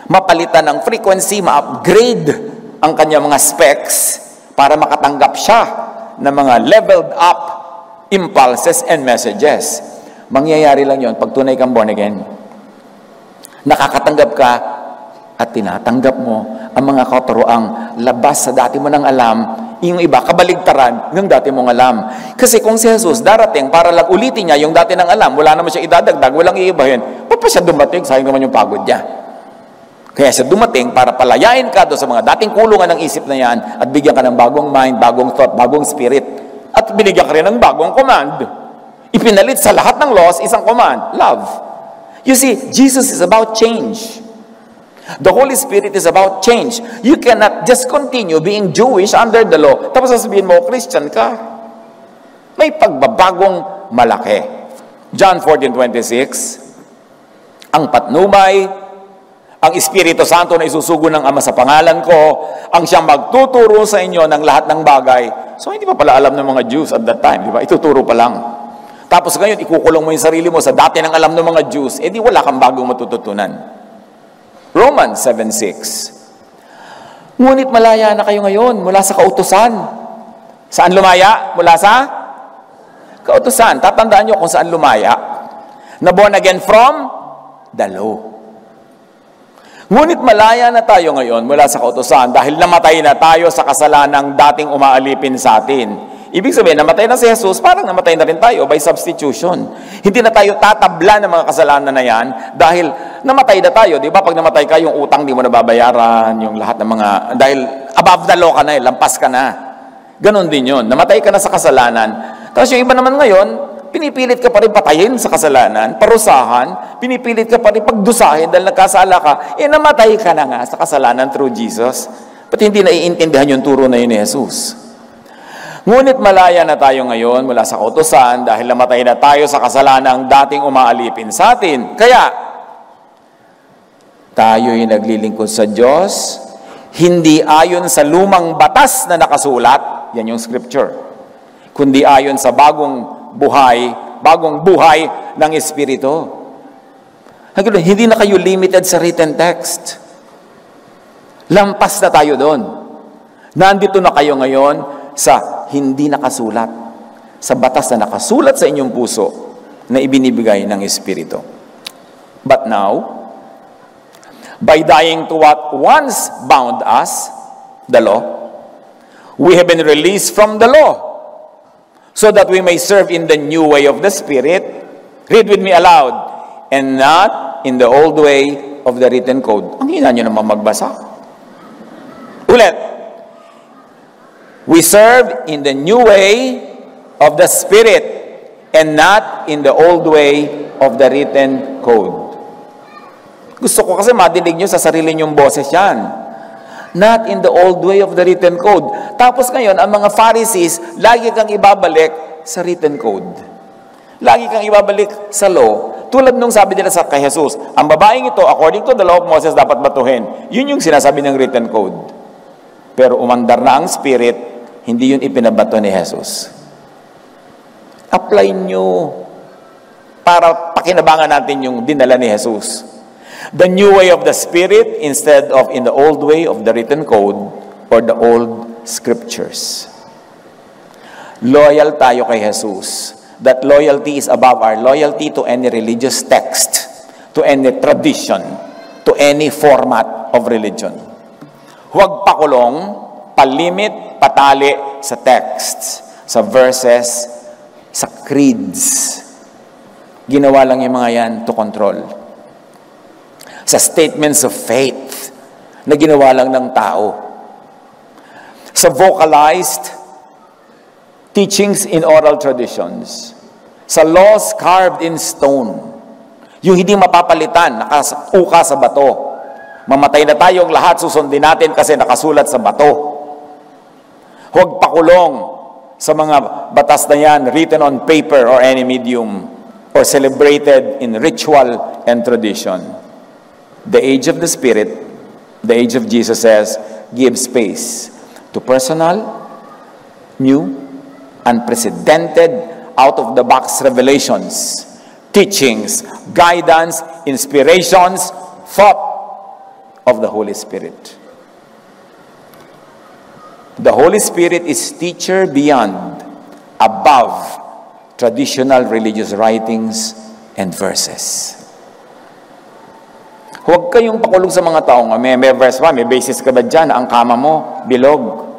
mapalitan ng frequency, ma-upgrade ang kanyang mga specs para makatanggap siya ng mga leveled up impulses and messages. Mangyayari lang yon pag tunay kang born again. Nakakatanggap ka at tinatanggap mo ang mga katuroang labas sa dati mo nang alam, yung iba, kabaligtaran ng dati mong alam. Kasi kung si Jesus darating para lang ulitin niya yung dati nang alam, wala naman siya idadagdag, walang iibahin, ba't pa siya dumating? Sayang naman yung pagod niya. Kaya siya dumating para palayain ka doon sa mga dating kulungan ng isip na yan at bigyan ka ng bagong mind, bagong thought, bagong spirit. At binigyan ka rin ng bagong command. Ipinalit sa lahat ng laws, isang command, love. You see, Jesus is about change. The Holy Spirit is about change. You cannot just continue being Jewish under the law. Tapos sasabihin mo, Christian ka. May pagbabagong malaki. John 14:26, ang patnubay, ang Espiritu Santo na isusugo ng Ama sa pangalan ko, ang siyang magtuturo sa inyo ng lahat ng bagay. So hindi pa pala alam ng mga Jews at that time, di ba? Ituturo pa lang. Tapos ngayon, ikukulong mo yung sarili mo sa dati ng alam ng mga Jews, di wala kang bagong matututunan. Romans 7:6. Ngunit malaya na kayo ngayon mula sa kautusan. Saan lumaya? Mula sa kautusan. Tatandaan nyo kung saan lumaya. Na born again from the law. Ngunit malaya na tayo ngayon mula sa kautusan dahil namatay na tayo sa kasalanang dating umaalipin sa atin. Ibig sabihin, namatay na si Jesus, parang namatay na rin tayo by substitution. Hindi na tayo tatabla ng mga kasalanan na yan dahil namatay na tayo. Di ba? Pag namatay ka, yung utang di mo nababayaran, yung lahat ng mga, dahil above the law ka na, lampas ka na. Ganon din yun. Namatay ka na sa kasalanan. Tapos yung iba naman ngayon, pinipilit ka pa rin patayin sa kasalanan, parusahan, pinipilit ka pa rin pagdusahin dahil nagkasala ka, namatay ka na nga sa kasalanan through Jesus. Pati hindi naiintindihan yung turo na yun ni Jesus. Ngunit malaya na tayo ngayon mula sa kautusan dahil namatay na tayo sa kasalanang dating umaalipin sa atin. Kaya, tayo'y naglilingkod sa Diyos, hindi ayon sa lumang batas na nakasulat, yan yung scripture, kundi ayon sa bagong buhay ng Espiritu. Hindi na kayo limited sa written text. Lampas na tayo doon. Nandito na kayo ngayon sa hindi nakasulat, sa batas na nakasulat sa inyong puso na ibinibigay ng Espiritu. But now, by dying to what once bound us, the law, we have been released from the law so that we may serve in the new way of the Spirit. Read with me aloud. And not in the old way of the written code. Ang hina nyo naman magbasa. Ulit. We serve in the new way of the Spirit and not in the old way of the written code. Gusto ko kasi madinig nyo sa sarili nyong boses yan. Not in the old way of the written code. Tapos ngayon, ang mga Pharisees, lagi kang ibabalik sa written code. Lagi kang ibabalik sa law. Tulad nung sabi nila sa kay Jesus, ang babaeng ito, according to the law of Moses, dapat batuhin. Yun yung sinasabi ng written code. Pero umandar na ang Spirit, hindi yun ipinabato ni Jesus. Apply nyo para pakinabangan natin yung dinala ni Jesus. The new way of the Spirit instead of in the old way of the written code or the old scriptures. Loyal tayo kay Jesus. That loyalty is above our loyalty to any religious text, to any tradition, to any format of religion. Huwag pakulong, palimit, patali sa texts, sa verses, sa creeds. Ginawa lang yung mga yan to control. Sa statements of faith na ginawa lang ng tao. Sa vocalized teachings in oral traditions. Sa laws carved in stone. Yung hindi mapapalitan, nakauka sa bato. Mamatay na tayong lahat, susundin natin kasi nakasulat sa bato. Huwag pakulong sa mga batas na yan, written on paper or any medium, or celebrated in ritual and tradition. The age of the Spirit, the age of Jesus says, give space to personal, new, unprecedented, out-of-the-box revelations, teachings, guidance, inspirations, thought of the Holy Spirit. The Holy Spirit is teacher beyond, above traditional religious writings and verses. Huwag kayong pakulog sa mga taong, may verse ba, may basis ka ba dyan, ang kama mo, bilog.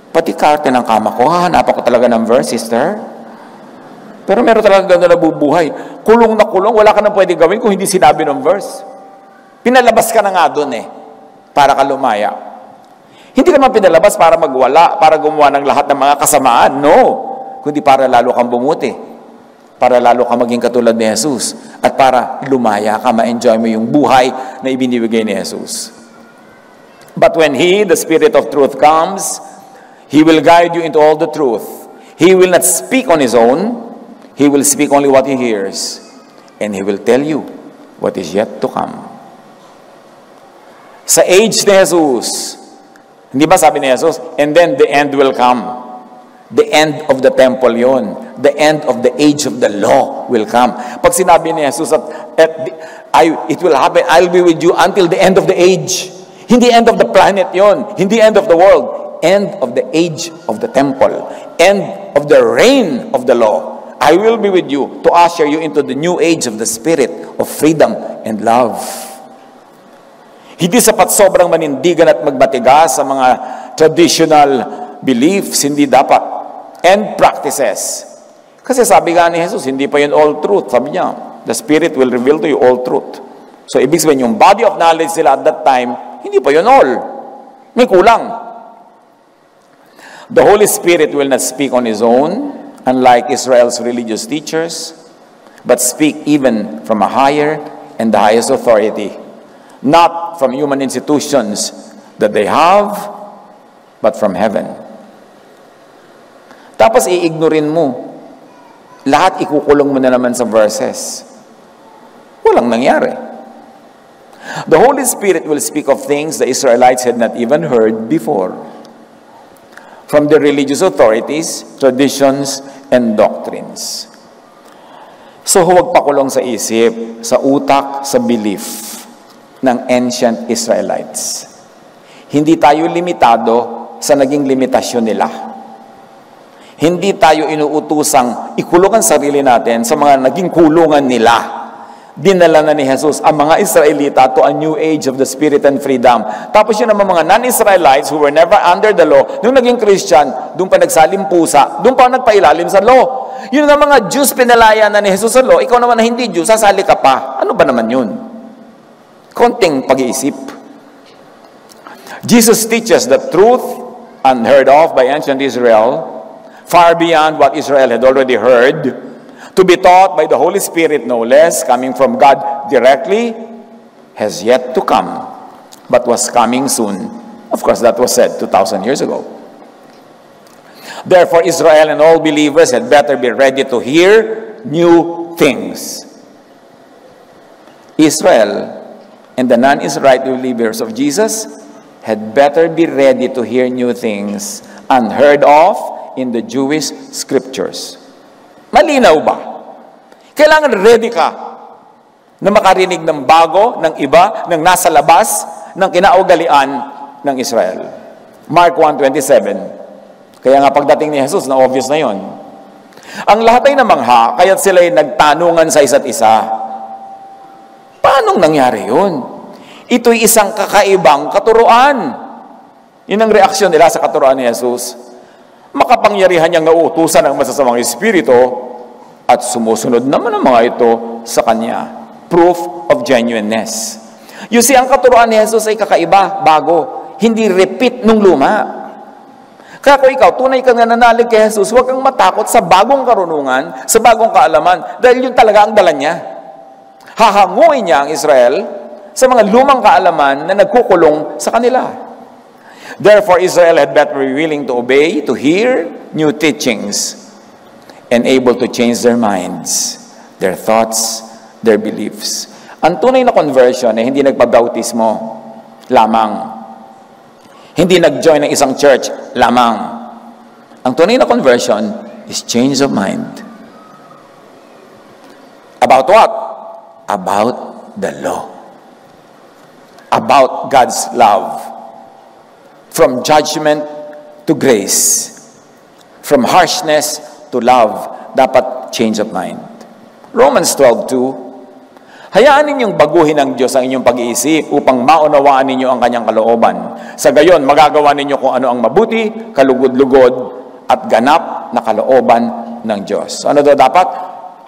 Pati karte ng kama ko, hahanapan ko talaga ng verse, sister. Pero meron talaga ganda na bubuhay. Kulong na kulong, wala ka nang pwede gawin kung hindi sinabi ng verse. Pinalabas ka na nga doon para ka lumaya. Hindi ka naman pinalabas para magwala, para gumawa ng lahat ng mga kasamaan. No. Kundi para lalo kang bumuti. Para lalo kang maging katulad ni Jesus. At para lumaya ka, ma-enjoy mo yung buhay na ibinibigay ni Jesus. But when He, the Spirit of truth, comes, He will guide you into all the truth. He will not speak on His own. He will speak only what He hears. And He will tell you what is yet to come. Sa age ni Jesus, hindi ba sabi ni Jesus, and then the end will come. The end of the temple yon. The end of the age of the law will come. Pag sinabi ni Jesus, it will happen, I'll be with you until the end of the age. Hindi end of the planet yon. Hindi end of the world. End of the age of the temple. End of the reign of the law. I will be with you to usher you into the new age of the Spirit of freedom and love. Hindi sapat sobrang manindigan at magbatigas sa mga traditional beliefs, hindi dapat. And practices. Kasi sabi nga ni Jesus, hindi pa yun all truth. Sabi niya, the Spirit will reveal to you all truth. So, ibig sabihin, yung body of knowledge sila at that time, hindi pa yun all. May kulang. The Holy Spirit will not speak on His own, unlike Israel's religious teachers, but speak even from a higher and the highest authority. Not from human institutions that they have, but from heaven. Tapos i-ignorin mo. Lahat ikukulong mo na naman sa verses. Walang nangyari. The Holy Spirit will speak of things the Israelites had not even heard before. From the religious authorities, traditions, and doctrines. So huwag pakulong sa isip, sa utak, sa belief ng ancient Israelites. Hindi tayo limitado sa naging limitasyon nila. Hindi tayo inuutusang ikulong ang sarili natin sa mga naging kulungan nila. Dinala na ni Jesus ang mga Israelita to a new age of the Spirit and freedom. Tapos yun naman mga non-Israelites who were never under the law, nung naging Christian, doon pa nagsalim pusa, doon pa nagpailalim sa law. Yun ang mga Jews, pinalaya na ni Jesus sa law, ikaw naman na hindi Jew, sasali ka pa. Ano ba naman yun? Konting pag-iisip. Jesus teaches the truth unheard of by ancient Israel, far beyond what Israel had already heard, to be taught by the Holy Spirit, no less, coming from God directly, has yet to come, but was coming soon. Of course, that was said 2,000 years ago. Therefore, Israel and all believers had better be ready to hear new things. Israel and the non-Israelite believers of Jesus had better be ready to hear new things unheard of in the Jewish scriptures. Malinaw ba? Kailangan ready ka na makarinig ng bago, ng iba, ng nasa labas, ng kinaugalian ng Israel. Mark 1:27. Kaya nga pagdating ni Jesus, na obvious na yon. Ang lahat ay namangha, kaya't sila'y nagtanungan sa isa't isa. Paanong nangyari yun? Ito'y isang kakaibang katuruan. Yun ang reaksyon nila sa katuruan ni Jesus. Makapangyarihan niyang nauutusan ng masasamang espiritu at sumusunod naman ang mga ito sa Kanya. Proof of genuineness. You see, ang katuruan ni Jesus ay kakaiba, bago. Hindi repeat nung luma. Kaya kung ikaw, tunay kang nananalig kay Jesus, huwag kang matakot sa bagong karunungan, sa bagong kaalaman, dahil yun talaga ang dala niya. Hahanguin niya ang Israel sa mga lumang kaalaman na nagkukulong sa kanila. Therefore, Israel had better be willing to obey, to hear new teachings, and able to change their minds, their thoughts, their beliefs. Ang tunay na conversion ay hindi nagpabautismo lamang. Hindi nag-join ng isang church lamang. Ang tunay na conversion is change of mind. About what? About the law. About God's love. From judgment to grace. From harshness to love. Dapat change of mind. Romans 12:2. Hayaan ninyong baguhin ng Diyos ang inyong pag-iisip upang maunawaan ninyo ang kanyang kalooban. Sa gayon, magagawa ninyo kung ano ang mabuti, kalugod-lugod, at ganap na kalooban ng Diyos. So, ano daw dapat?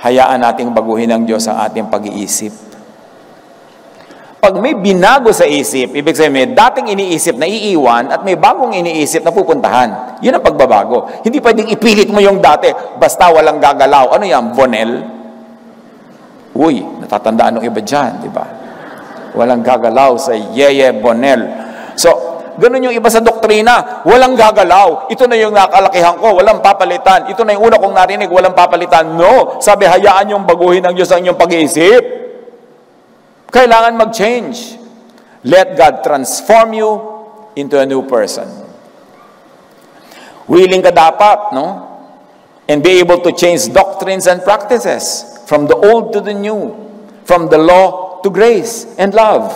Hayaan nating baguhin ng Diyos ang ating pag-iisip. Pag may binago sa isip, ibig sabihin may dating iniisip na iiwan at may bagong iniisip na pupuntahan. Yun ang pagbabago. Hindi pwedeng ipilit mo yung dati, basta walang gagalaw. Ano yan? Bonel? Uy, natatandaan ng iba dyan, di ba? Walang gagalaw sa Yeye Bonel. So, ganun yung iba sa doktrina. Walang gagalaw. Ito na yung nakalakihan ko. Walang papalitan. Ito na yung una kong narinig. Walang papalitan. No. Sabi, hayaan yung baguhin ng Diyos ang inyong pag-iisip. Kailangan mag-change. Let God transform you into a new person. Willing ka dapat, no? And be able to change doctrines and practices. From the old to the new. From the law to grace and love.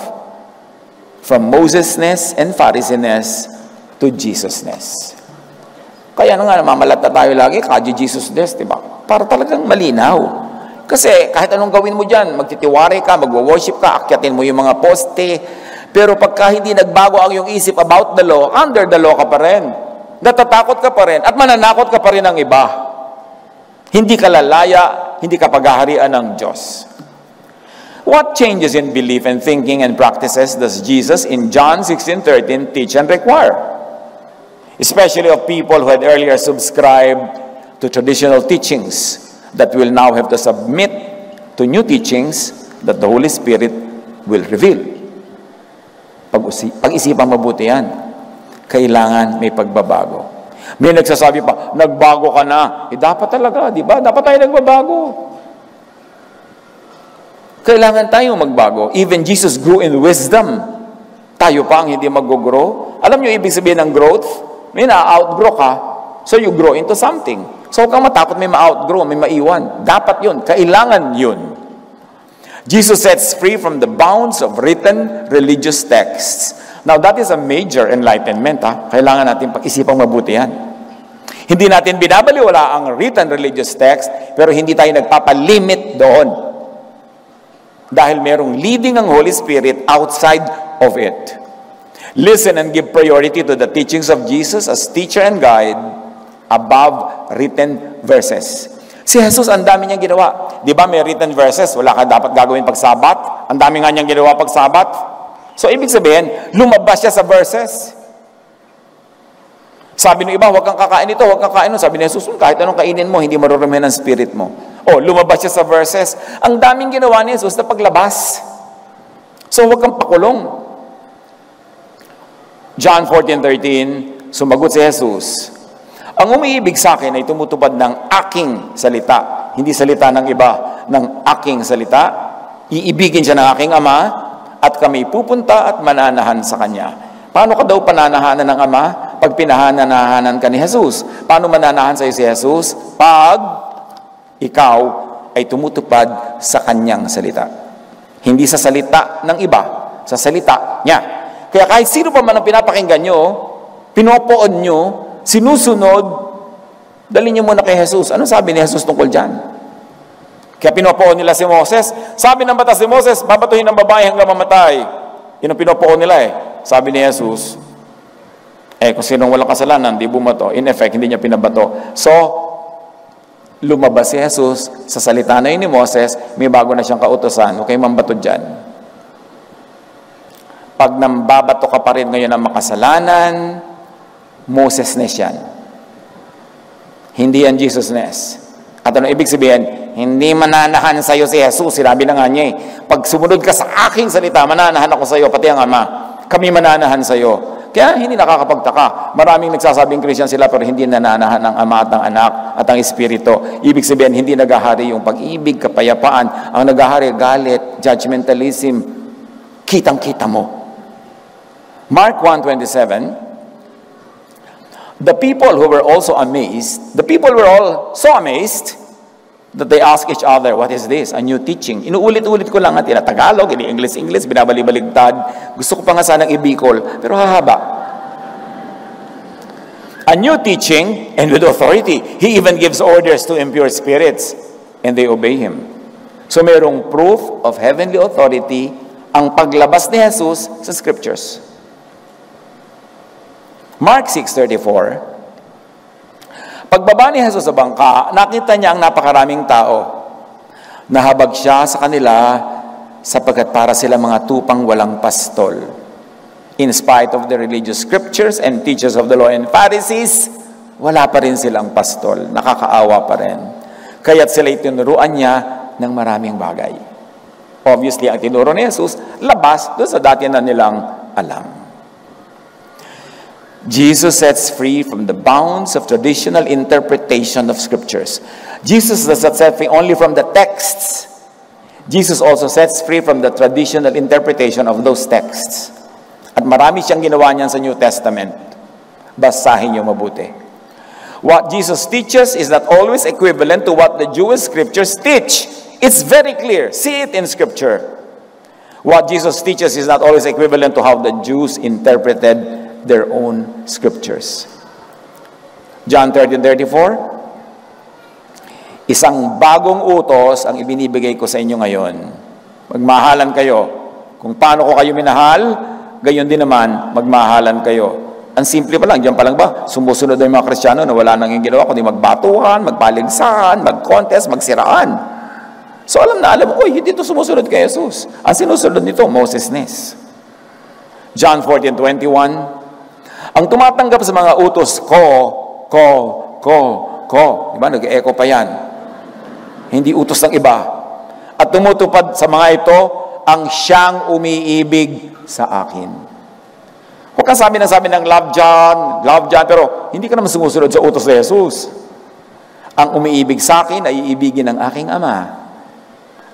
From Moses-ness and Pharisee-ness to Jesus-ness. Kaya nga namamalat na tayo lagi, kaji-Jesus-ness, diba? Para talagang malinaw. Kasi kahit anong gawin mo dyan, magtitiwari ka, magwo-worship ka, akyatin mo yung mga poste. Pero pagka hindi nagbago ang iyong isip about the law, under the law ka pa rin. Natatakot ka pa rin at mananakot ka pa rin ng iba. Hindi ka lalaya, hindi ka paghaharian ng Diyos. What changes in belief and thinking and practices does Jesus in John 16:13 teach and require? Especially of people who had earlier subscribed to traditional teachings that will now have to submit to new teachings that the Holy Spirit will reveal. Pag-isipan mabuti yan. Kailangan may pagbabago. May nagsasabi pa, nagbago ka na. Dapat talaga, di ba? Dapat tayo nagbabago. Kailangan tayo magbago. Even Jesus grew in wisdom. Tayo pa ang hindi mag-grow. Alam nyo ibig sabihin ng growth? May na-outgrow ka, so you grow into something. So huwag kang matakot may ma-outgrow, may maiwan. Dapat yun. Kailangan yun. Jesus sets free from the bounds of written religious texts Now, that is a major enlightenment. Kailangan natin pag-isipang mabuti yan. Hindi natin binabaliwala ang written religious text, pero hindi tayo nagpapalimit doon. Dahil merong leading ang Holy Spirit outside of it. Listen and give priority to the teachings of Jesus as teacher and guide above written verses. Si Jesus, ang dami niyang ginawa. Di ba may written verses? Wala ka dapat gagawin pag Sabat. Ang dami nga niyang ginawa pag Sabat. So, ibig sabihin, lumabas siya sa verses. Sabi ng iba, huwag kang kakain ito, huwag kang kakain ito. Sabi ni Jesus, kahit anong kainin mo, hindi marurumihan ang spirit mo. O, lumabas siya sa verses. Ang daming ginawa ni Jesus na paglabas. So, huwag kang pakulong. John 14:13, sumagot si Jesus, ang umiibig sa akin ay tumutupad ng aking salita. Hindi salita ng iba, ng aking salita. Iibigin siya ng aking Ama, at kami pupunta at mananahan sa Kanya. Paano ka daw pananahanan ng Ama? Pag pinahananahanan ka ni Jesus. Paano mananahan sa iyo si Jesus? Pag ikaw ay tumutupad sa Kanyang salita. Hindi sa salita ng iba, sa salita niya. Kaya kahit sino pa man ang pinapakinggan nyo, pinopoon nyo, sinusunod, dali nyo muna kay Jesus. Ano sabi ni Jesus tungkol dyan? Kaya pinopoon nila si Moses. Sabi ng batas ni Moses, babatuhin ng babae hanggang mamatay. Yun ang pinopoon nila eh. Sabi ni Jesus, kung sinong walang kasalanan, di bumato. In effect, hindi niya pinabato. So, lumabas si Jesus sa salita na yun ni Moses, may bago na siyang kautosan. Huwag kayong mambato dyan. Pag nambabato ka pa rin ngayon ng makasalanan, Moses-ness yan. Hindi yan Jesus-ness. At ano ibig sabihin? Hindi mananahan sa iyo si Jesus. Sinabi na nga niya pag sumunod ka sa aking salita, mananahan ako sa iyo, pati ang Ama. Kami mananahan sa iyo. Kaya hindi nakakapagtaka. Maraming nagsasabing Christian sila pero hindi nananahan ng Ama at ng Anak at ang Espiritu. Ibig sabihin, hindi nagahari yung pag-ibig, kapayapaan. Ang nagahari, galit, judgmentalism. Kitang-kita mo. Mark 1:27, the people were all so amazed that they asked each other, what is this? A new teaching. Inuulit-ulit ko lang at Tagalog, English, binabali-baligtad. Gusto ko pa nga sanang ibikol, pero hahaba. A new teaching and with authority. He even gives orders to impure spirits and they obey Him. So mayroong proof of heavenly authority ang paglabas ni Jesus sa scriptures. Mark 6:34, pagbaba ni Jesus sa bangka, nakita niya ang napakaraming tao. Nahabag siya sa kanila sapagkat para sila mga tupang walang pastol. In spite of the religious scriptures and teachers of the law and Pharisees, wala pa rin silang pastol. Nakakaawa pa rin. Kaya't sila'y tinuruan niya ng maraming bagay. Obviously, ang tinuro ni Jesus, labas doon sa dati na nilang alam. Jesus sets free from the bounds of traditional interpretation of scriptures. Jesus does not set free only from the texts. Jesus also sets free from the traditional interpretation of those texts. At marami siyang ginawa niyan sa New Testament. Basahin niyo mabuti. What Jesus teaches is not always equivalent to what the Jewish scriptures teach. It's very clear. See it in scripture. What Jesus teaches is not always equivalent to how the Jews interpreted their own scriptures. John 13:34, isang bagong utos ang ibinibigay ko sa inyo ngayon. Magmahalan kayo. Kung paano ko kayo minahal, gayon din naman, magmahalan kayo. Ang simple pa lang, diyan pa lang ba? Sumusunod ng mga Kristiyano na wala nang ginawa, kundi magbatuhan, magpaligsahan, mag-contest, magsiraan. So alam, hindi ito sumusunod kay Jesus. Ang sinusunod nito, Moses-ness. John 14:21, ang tumatanggap sa mga utos ko. Diba? Nag-echo pa yan. Hindi utos ng iba. At tumutupad sa mga ito, ang siyang umiibig sa akin. Huwag kang sabi ng love John, pero hindi ka naman sumusunod sa utos ni Jesus. Ang umiibig sa akin ay iibigin ng aking Ama.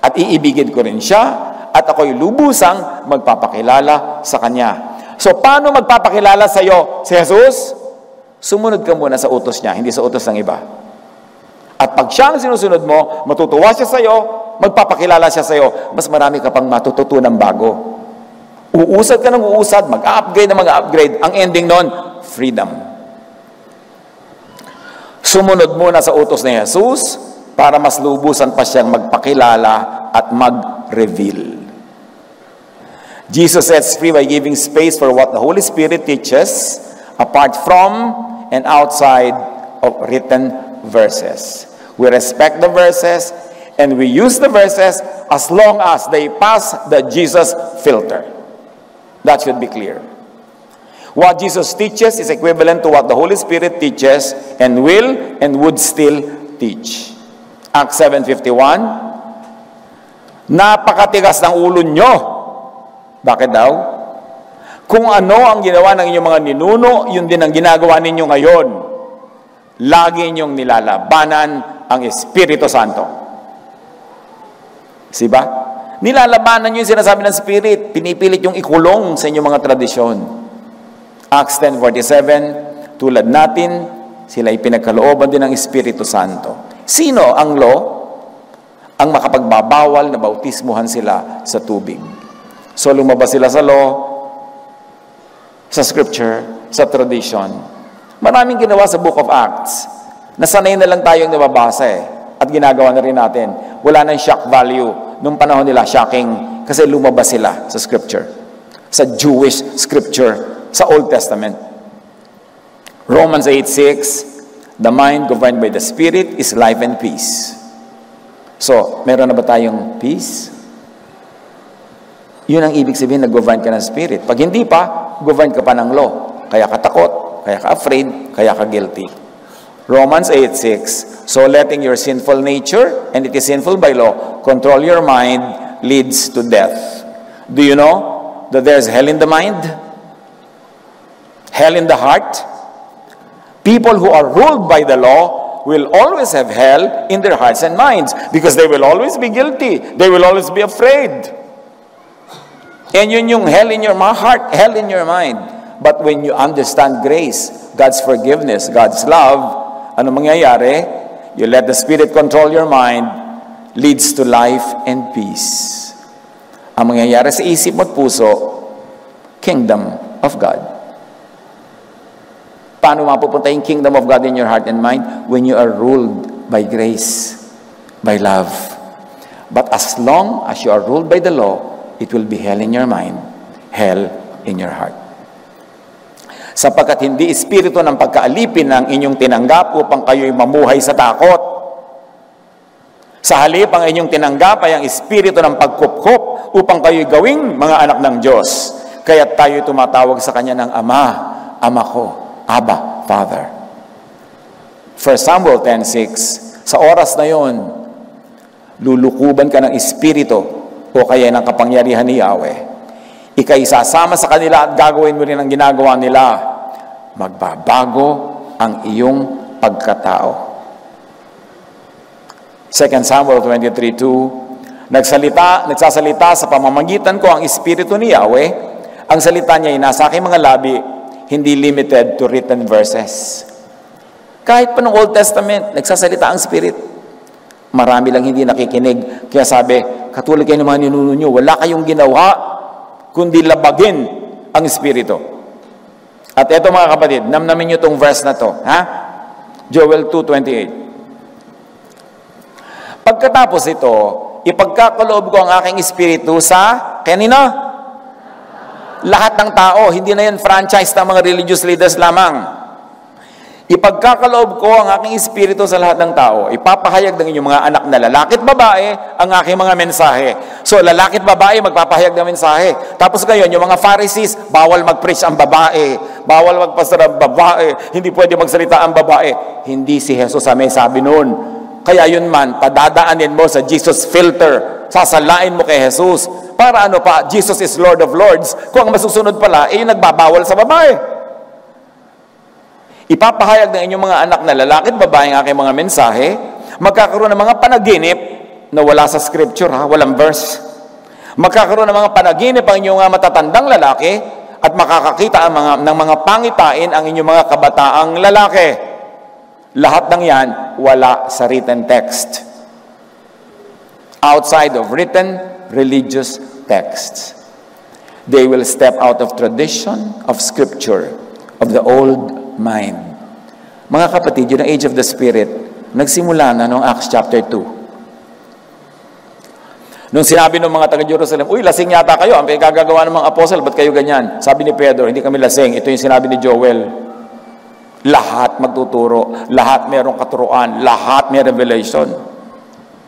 At iibigin ko rin siya, at ako'y lubusang magpapakilala sa Kanya. So, paano magpapakilala sa iyo si Jesus? Sumunod ka muna sa utos niya, hindi sa utos ng iba. At pag siya ang sinusunod mo, matutuwa siya sa iyo, magpapakilala siya sa iyo, mas marami ka pang matututunan bago. Uusad ka ng uusad, mag-upgrade na mag-upgrade. Ang ending nun, freedom. Sumunod muna sa utos ni Jesus para mas lubusan pa siyang magpakilala at mag-reveal. Jesus sets free by giving space for what the Holy Spirit teaches apart from and outside of written verses. We respect the verses and we use the verses as long as they pass the Jesus filter. That should be clear. What Jesus teaches is equivalent to what the Holy Spirit teaches and will and would still teach. Acts 7:51, napakatigas ng ulo nyo. Bakit daw? Kung ano ang ginawa ng inyong mga ninuno, yun din ang ginagawa ninyo ngayon. Lagi ninyong nilalabanan ang Espiritu Santo. Siba? Nilalabanan nyo yung sinasabi ng Spirit. Pinipilit yung ikulong sa inyong mga tradisyon. Acts 10:47, tulad natin, sila ipinagkalooban din ng Espiritu Santo. Sino ang law? Ang makapagbabawal na bautismuhan sila sa tubig. So lumabas sila sa law, sa scripture, sa tradition. Maraming ginawa sa Book of Acts. Nasanay na lang tayong nababasa at ginagawa na rin natin. Wala nang shock value. Nung panahon nila, shocking kasi lumabas sila sa scripture. Sa Jewish scripture, sa Old Testament. Romans 8:6, the mind governed by the Spirit is life and peace. So, meron na ba tayong peace? Yun ang ibig sabihin na governed ka ng Spirit. Pag hindi pa, governed ka pa ng law. Kaya ka takot, kaya ka afraid, kaya ka guilty. Romans 8:6, so letting your sinful nature, and it is sinful by law, control your mind, leads to death. Do you know that there's hell in the mind? Hell in the heart? People who are ruled by the law will always have hell in their hearts and minds because they will always be guilty. They will always be afraid. And yun yung hell in your heart, hell in your mind. But when you understand grace, God's forgiveness, God's love, ano mangyayari? You let the Spirit control your mind, leads to life and peace. Ang mangyayari sa isip mo at puso, kingdom of God. Paano mapupunta yung kingdom of God in your heart and mind? When you are ruled by grace, by love. But as long as you are ruled by the law, it will be hell in your mind, hell in your heart. Sapagkat hindi espiritu ng pagkaalipin ang inyong tinanggap upang kayo'y mamuhay sa takot. Sa halip, ang inyong tinanggap ay ang espiritu ng pagkupkup upang kayo'y gawing mga anak ng Diyos. Kaya tayo'y tumatawag sa Kanya ng Ama, Ama ko, Abba, Father. 1 Samuel 10:6, sa oras na yon, lulukuban ka ng espiritu o kaya ng kapangyarihan ni Yahweh. Ika'y sasama sa kanila at gagawin mo rin ang ginagawa nila. Magbabago ang iyong pagkatao. 2 Samuel 23:2, nagsasalita sa pamamagitan ko ang Espiritu ni Yahweh. Ang salita niya ay nasa aking mga labi, hindi limited to written verses. Kahit pa ng Old Testament, nagsasalita ang Spirit. Marami lang hindi nakikinig. Kaya sabi, katulad kayo ng mga ninuno nyo, wala kayong ginawa kundi labagin ang Espiritu. At eto mga kapatid, namnamin nyo itong verse na to. Ha? Joel 2:28. Pagkatapos ito, ipagkakaloob ko ang aking Espiritu sa kanino? Lahat ng tao. Hindi na yan franchise ng mga religious leaders lamang. Ipagkakaloob ko ang aking Espiritu sa lahat ng tao. Ipapahayag ng inyong mga anak na lalaki at babae ang aking mga mensahe. So, lalaki at babae magpapahayag ng mensahe. Tapos ngayon, yung mga Pharisees, bawal mag-preach ang babae. Bawal magpastor ang babae. Hindi pwede magsalita ang babae. Hindi si Jesus ang may sabi noon. Kaya yun man, padadaanin mo sa Jesus filter. Sasalain mo kay Jesus. Para ano pa, Jesus is Lord of Lords. Kung ang masusunod pala, yung nagbabawal sa babae. Ipapahayag ng inyong mga anak na lalaki at babae ang aking mga mensahe, magkakaroon ng mga panaginip na wala sa scripture, walang verse. Magkakaroon ng mga panaginip ang inyong matatandang lalaki at makakakita ng mga pangitain ang inyong mga kabataang lalaki. Lahat ng yan, wala sa written text. Outside of written religious texts. They will step out of tradition, of Scripture, of the old mind. Mga kapatid, yun ang age of the Spirit, nagsimula na noong Acts chapter 2. Nung sinabi ng mga taga-Jerusalem, uy, lasing yata kayo, ang pinagagawa ng mga apostle, ba't kayo ganyan? Sabi ni Pedro, hindi kami lasing. Ito yung sinabi ni Joel. Lahat magtuturo, lahat mayroong katuruan, lahat may revelation.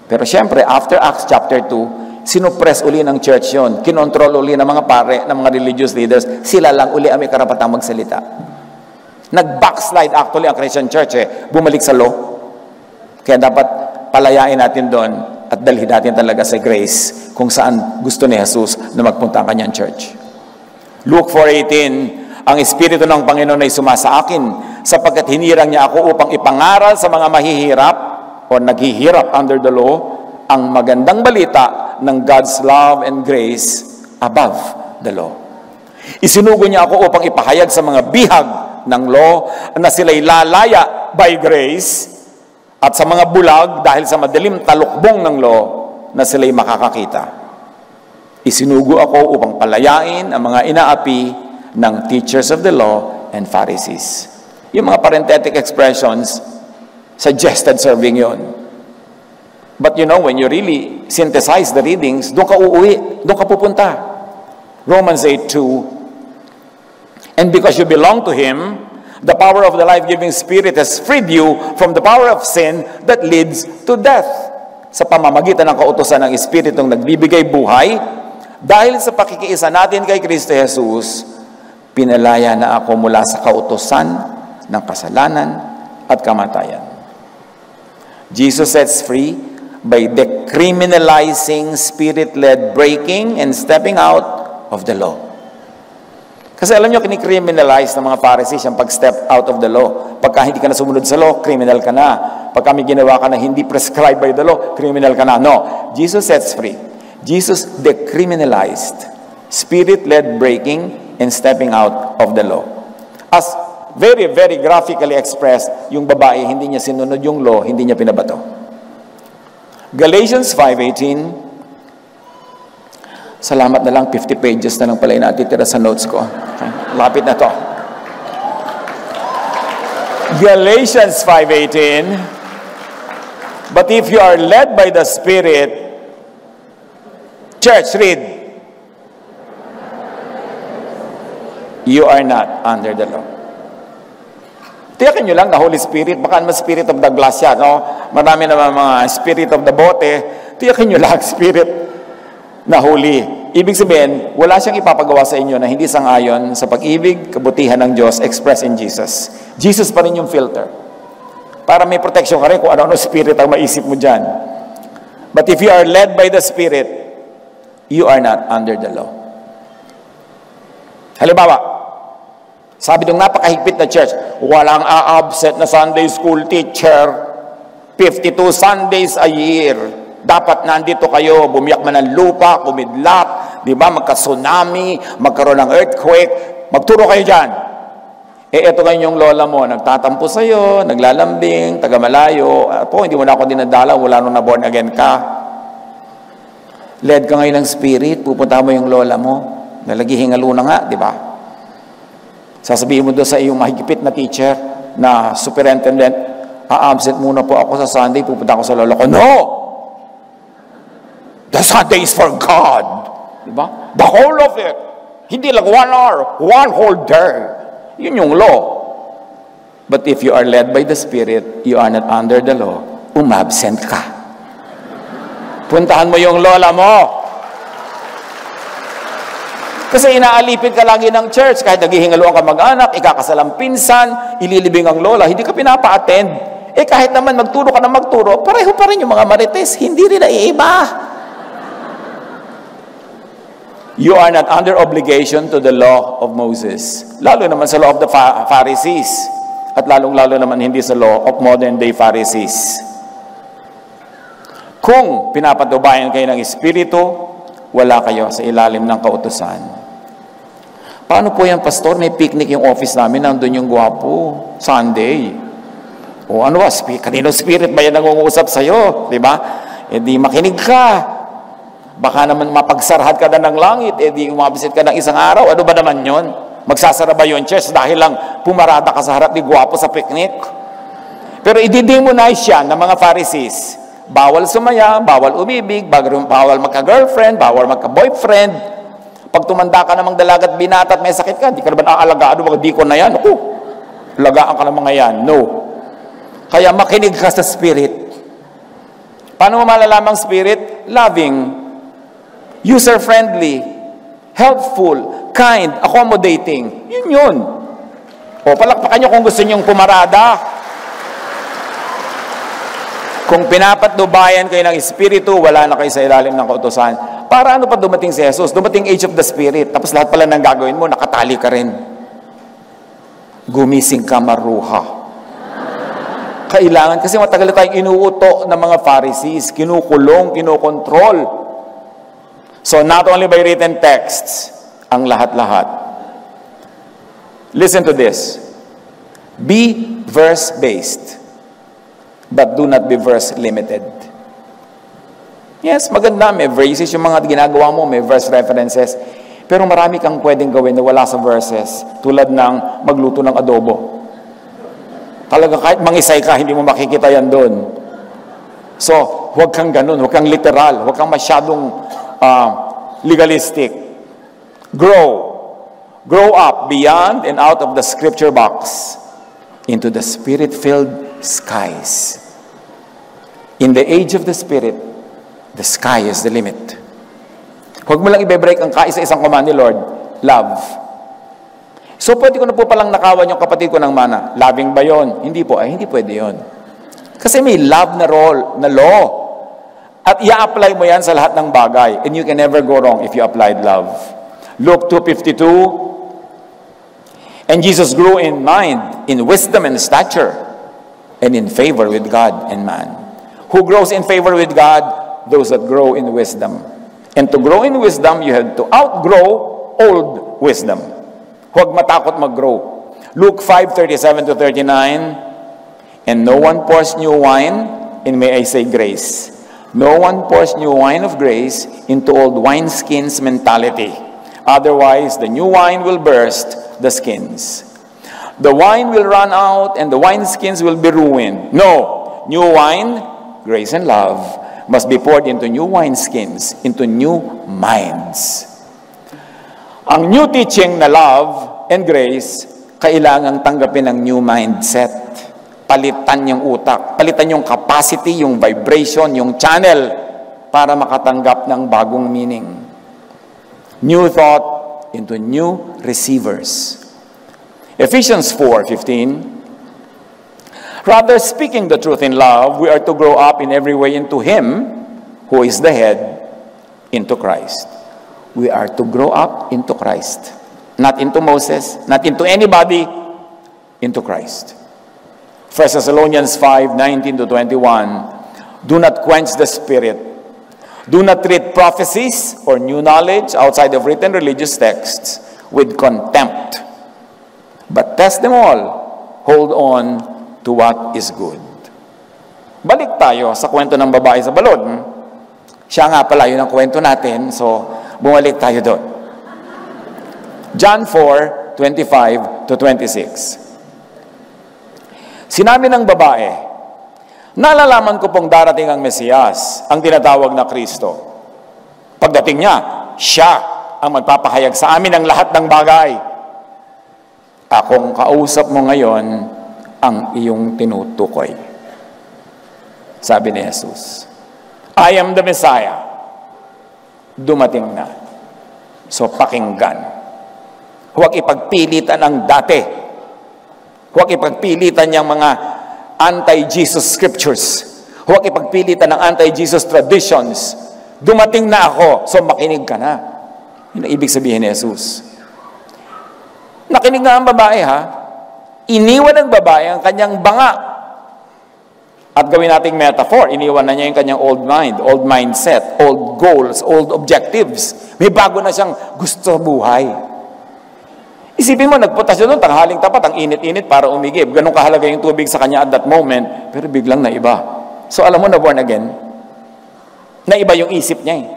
Pero syempre, after Acts chapter 2, sinupress uli ng church yon, kinontrol uli ng mga pare, ng mga religious leaders, sila lang uli ang may karapatang magsalita. Nag-backslide actually ang Christian church bumalik sa law. Kaya dapat palayain natin doon at dalhin natin talaga sa grace kung saan gusto ni Jesus na magpunta ang kanyang church. Luke 4:18, ang Espiritu ng Panginoon ay sumasa akin sapagkat hinirang niya ako upang ipangaral sa mga mahihirap o naghihirap under the law ang magandang balita ng God's love and grace above the law. Isinugo niya ako upang ipahayag sa mga bihag ng law na sila'y lalaya by grace at sa mga bulag dahil sa madilim talukbong ng law na sila'y makakakita. Isinugo ako upang palayain ang mga inaapi ng teachers of the law and Pharisees. Yung mga parenthetic expressions, suggested serving yon. But you know, when you really synthesize the readings, doon ka uuwi, doon ka pupunta. Romans 8:2. And because you belong to Him, the power of the life-giving Spirit has freed you from the power of sin that leads to death. Sa pamamagitan ng kautusan ng Espiritong nagbibigay buhay, dahil sa pakikiisa natin kay Kristo Jesus, pinalaya na ako mula sa kautusan ng kasalanan at kamatayan. Jesus sets free by decriminalizing spirit-led breaking and stepping out of the law. Kasi alam nyo, kinicriminalize ng mga Pharisees yung pag-step out of the law. Pagka hindi ka na sumunod sa law, criminal ka na. Pagka may ginawa ka na hindi prescribed by the law, criminal ka na. No, Jesus sets free. Jesus decriminalized spirit-led breaking and stepping out of the law. As very, very graphically expressed, yung babae, hindi niya sinunod yung law, hindi niya pinabato. Galatians 5:18. Salamat na lang, 50 pages na lang pala yung natitira sa notes ko. Okay. Lapit na to. Galatians 5:18. But if you are led by the Spirit, church, read. You are not under the law. Tiyakin nyo lang na Holy Spirit, baka naman Spirit of the glass yan, no? Marami naman mga Spirit of the bote, tiyakin nyo lang Spirit na Holy. Ibig sabihin, wala siyang ipapagawa sa inyo na hindi sangayon sa pag-ibig, kabutihan ng Diyos expressed in Jesus. Jesus pa rin yung filter. Para may protection ka rin kung ano-ano Spirit ang maisip mo dyan. But if you are led by the Spirit, you are not under the law. Halimbawa, sabi ng napakahigpit na church, walang a-absent na Sunday school teacher, 52 Sundays a year. Dapat nandito kayo, bumiyak man ng lupa, kumidlat, di ba, magka-tsunami, magkaroon ng earthquake, magturo kayo dyan. Eto ngayon yung lola mo, nagtatampo sa'yo, naglalambing, taga-malayo, po, hindi mo na ako dinadala, wala nung na-born again ka. Led ka ngayon ng Spirit, pupunta mo yung lola mo, nalagihingalo na nga, di ba? Sasabihin mo doon sa iyong mahigpit na teacher, na superintendent, absent muna po ako sa Sunday, pupunta ako sa lola ko. No! The Sunday is for God. Diba? The whole of it. Hindi lang 1 hour, 1 whole day. Yun yung law. But if you are led by the Spirit, you are not under the law, umabsent ka. Puntahan mo yung lola mo. Kasi inaalipin ka lagi ng church, kahit naghihingaluan ka mag-anak, ikakasalang pinsan, ililibing ang lola, hindi ka pinapa-attend. Kahit naman magturo ka na magturo, pareho pa rin yung mga marites, hindi rin naiiba. You are not under obligation to the law of Moses. Lalo naman sa law of the Pharisees. At lalong-lalo naman hindi sa law of modern-day Pharisees. Kung pinapatubayan kayo ng Espiritu, wala kayo sa ilalim ng kautusan. Paano po yan, Pastor? May picnic yung office namin, nandun yung gwapo. Sunday. O ano ba? Kanino spirit ba yan nangungusap sa'yo? Diba? Di makinig ka. Baka naman mapagsarhat ka na ng langit, di umabisit ka ng isang araw. Ano ba naman yon? Magsasara ba yun, church, dahil lang pumarada ka sa harap ni Gwapo sa picnic? Pero i-demonize siya ng mga Pharisees. Bawal sumaya, bawal umibig, bawal magka-girlfriend, bawal magka-boyfriend. Pag tumanda ka namang dalaga at binata at may sakit ka, di ka naman aalagaan ng mga dikon na yan. Lagaan ka ng mga yan. No. Kaya makinig ka sa Spirit. Paano mo malalamang Spirit? Loving, user-friendly, helpful, kind, accommodating. Yun. O, palakpakan nyo kung gusto nyong pumarada. Kung pinapatnubayan kayo ng Espiritu, wala na kayo sa ilalim ng kautusan. Para ano pa dumating si Jesus? Dumating age of the Spirit. Tapos lahat pala ng gagawin mo, nakatali ka rin. Gumising ka, maruha. Kailangan, kasi matagal na tayong inuuto ng mga Pharisees, kinukulong, kinukontrol. So, not only by written texts, ang lahat-lahat. Listen to this. Be verse-based, but do not be verse-limited. Yes, maganda, may verses yung mga ginagawa mo, may verse references. Pero marami kang pwedeng gawin na wala sa verses, tulad ng magluto ng adobo. Talaga kahit mangisay ka, hindi mo makikita yan doon. So, huwag kang ganun, huwag kang literal, huwag kang masyadong legalistic. Grow up beyond and out of the scripture box into the Spirit-filled skies. In the age of the Spirit, the sky is the limit. Huwag mo lang i-break ang kaisa-isang command ni Lord, love. So, pwede ko na po palang nakawan yung kapatid ko ng mana. Loving ba yon? Hindi po. Hindi pwede yon. Kasi may love na role, na law. At i-apply mo yan sa lahat ng bagay. And you can never go wrong if you applied love. Luke 2:52. And Jesus grew in mind, in wisdom and stature, and in favor with God and man. Who grows in favor with God? Those that grow in wisdom. And to grow in wisdom, you have to outgrow old wisdom. Huwag matakot mag-grow. Luke 5:37-39, and no one pours new wine, and may I say grace. No one pours new wine of grace into old wineskins mentality. Otherwise, the new wine will burst the skins. The wine will run out, and the wineskins will be ruined. No, new wine, grace and love, must be poured into new wineskins, into new minds. Ang new teaching na love and grace, kailangang tanggapin ang new mindset. Palitan yung utak, palitan yung capacity, yung vibration, yung channel, para makatanggap ng bagong meaning. New thought into new receivers. Ephesians 4:15. Rather, speaking the truth in love, we are to grow up in every way into Him, who is the head, into Christ. We are to grow up into Christ. Not into Moses, not into anybody, into Christ. 1 Thessalonians 5:19-21. Do not quench the Spirit. Do not treat prophecies or new knowledge outside of written religious texts with contempt. But test them all. Hold on to what is good. Balik tayo sa kwento ng babae sa balon. Siya nga pala, yun ang kwento natin. So, bumalik tayo doon. John 4:25-26. Sinabi ng babae, nalalaman ko pong darating ang Mesiyas, ang tinatawag na Kristo. Pagdating niya, siya ang magpapahayag sa amin ng lahat ng bagay. Akong kausap mo ngayon ang iyong tinutukoy. Sabi ni Jesus, I am the Messiah. Dumating na. So pakinggan. Huwag ipagpilitan ang dati. Huwag ipagpilitan yung mga anti-Jesus scriptures. Huwag ipagpilitan ng anti-Jesus traditions. Dumating na ako, so makinig ka na. Yun ang ibig sabihin ni Jesus. Nakinig nga ang babae, ha? Iniwan ng babae ang kanyang banga. At gawin nating metaphor, iniwan na niya yung kanyang old mind, old mindset, old goals, old objectives. May bago na siyang gusto sa buhay. Isipin mo, nagpunta siya doon, tanghaling tapat, ang init-init para umigib. Ganun kahalaga yung tubig sa kanya at that moment, pero biglang naiba. So alam mo na born again, naiba yung isip niya eh.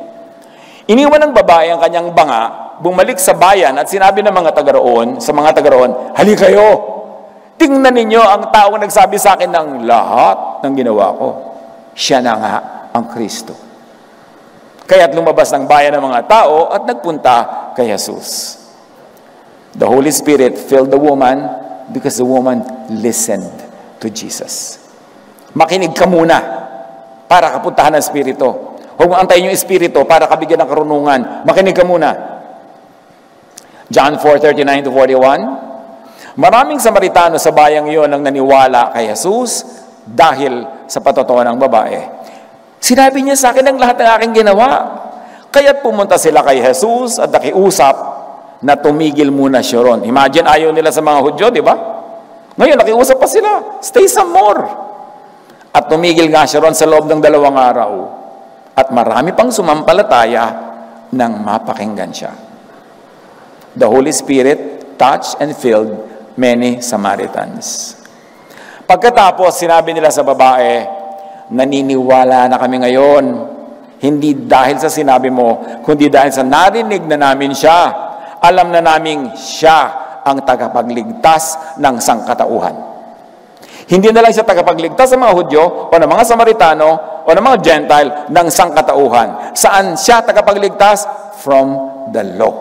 Iniwan ng babae ang kanyang banga, bumalik sa bayan at sinabi ng mga taga-roon, sa mga taga-roon, "Hali kayo! Tingnan ninyo ang taong nagsabi sa akin ng lahat ng ginawa ko. Siya na nga ang Kristo." Kaya't lumabas ng bayan ng mga tao at nagpunta kay Jesus. The Holy Spirit filled the woman because the woman listened to Jesus. Makinig ka muna para kapuntahan ng Espiritu. Huwag mo antayin yung Espiritu para kabigyan ng karunungan. Makinig ka muna. John 4:39-41. Maraming Samaritano sa bayang iyon ang naniwala kay Jesus dahil sa patotoo ng babae. Sinabi niya sa akin ang lahat ng aking ginawa. Kaya't pumunta sila kay Jesus at nakiusap na tumigil muna siya ron. Imagine, ayaw nila sa mga Hudyo, di ba? Ngayon, nakiusap pa sila. Stay some more. At tumigil nga siya ron sa loob ng 2 araw. At marami pang sumampalataya nang mapakinggan siya. The Holy Spirit touched and filled many Samaritans. Pagkatapos, sinabi nila sa babae, "Naniniwala na kami ngayon, hindi dahil sa sinabi mo, kundi dahil sa narinig na namin siya. Alam na naming siya ang tagapagligtas ng sangkatauhan." Hindi na lang siya tagapagligtas sa mga Hudyo o ng mga Samaritano o ng mga Gentile ng sangkatauhan. Saan siya tagapagligtas? From the law.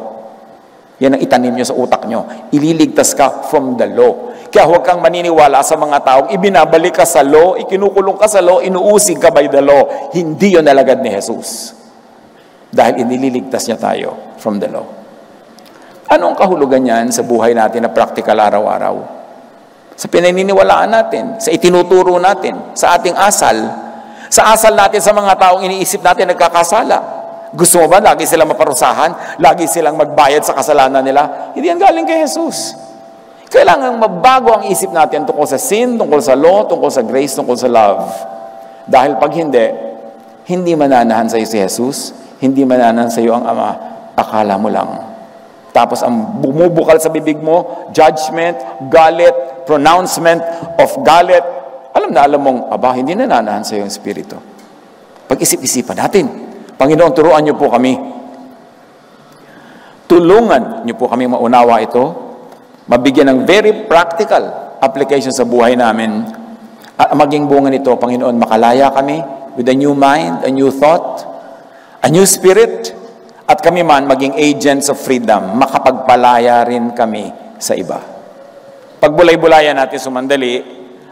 Yan ang itanim nyo sa utak nyo. Ililigtas ka from the law. Kaya huwag kang maniniwala sa mga taong ibinabalik ka sa law, ikinukulong ka sa law, inuusig ka by the law. Hindi yun alagad ni Jesus. Dahil inililigtas niya tayo from the law. Anong kahulugan yan sa buhay natin na practical araw-araw? Sa pinaniniwalaan natin, sa itinuturo natin, sa ating asal, sa asal natin sa mga taong iniisip natin nagkakasala. Gusto mo ba lagi silang maparusahan? Lagi silang magbayad sa kasalanan nila? Hindi yan galing kay Jesus. Kailangan mabago ang isip natin tungkol sa sin, tungkol sa law, tungkol sa grace, tungkol sa love. Dahil pag hindi mananahan sa iyo si Jesus, hindi mananahan sa iyo ang Ama, akala mo lang. Tapos ang bumubukal sa bibig mo, judgment, galit, pronouncement of galit. Alam mong, hindi nananahan sa iyo ang Espiritu. Pag-isip-isipan natin. Panginoon, turuan niyo po kami. Tulungan niyo po kami maunawa ito. Mabigyan ng very practical application sa buhay namin. At maging bunga nito, Panginoon, makalaya kami with a new mind, a new thought, a new spirit. At kami man maging agents of freedom, makapagpalaya rin kami sa iba. Pagbulay-bulayan natin sumandali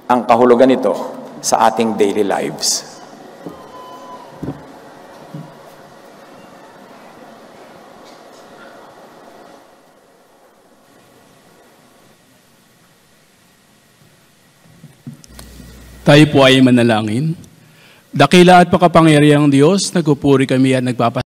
ang kahulugan nito sa ating daily lives. Tayo po ay manalangin. Dakila at makapangyarihang Diyos, nagpupuri kami at nagpapasalamat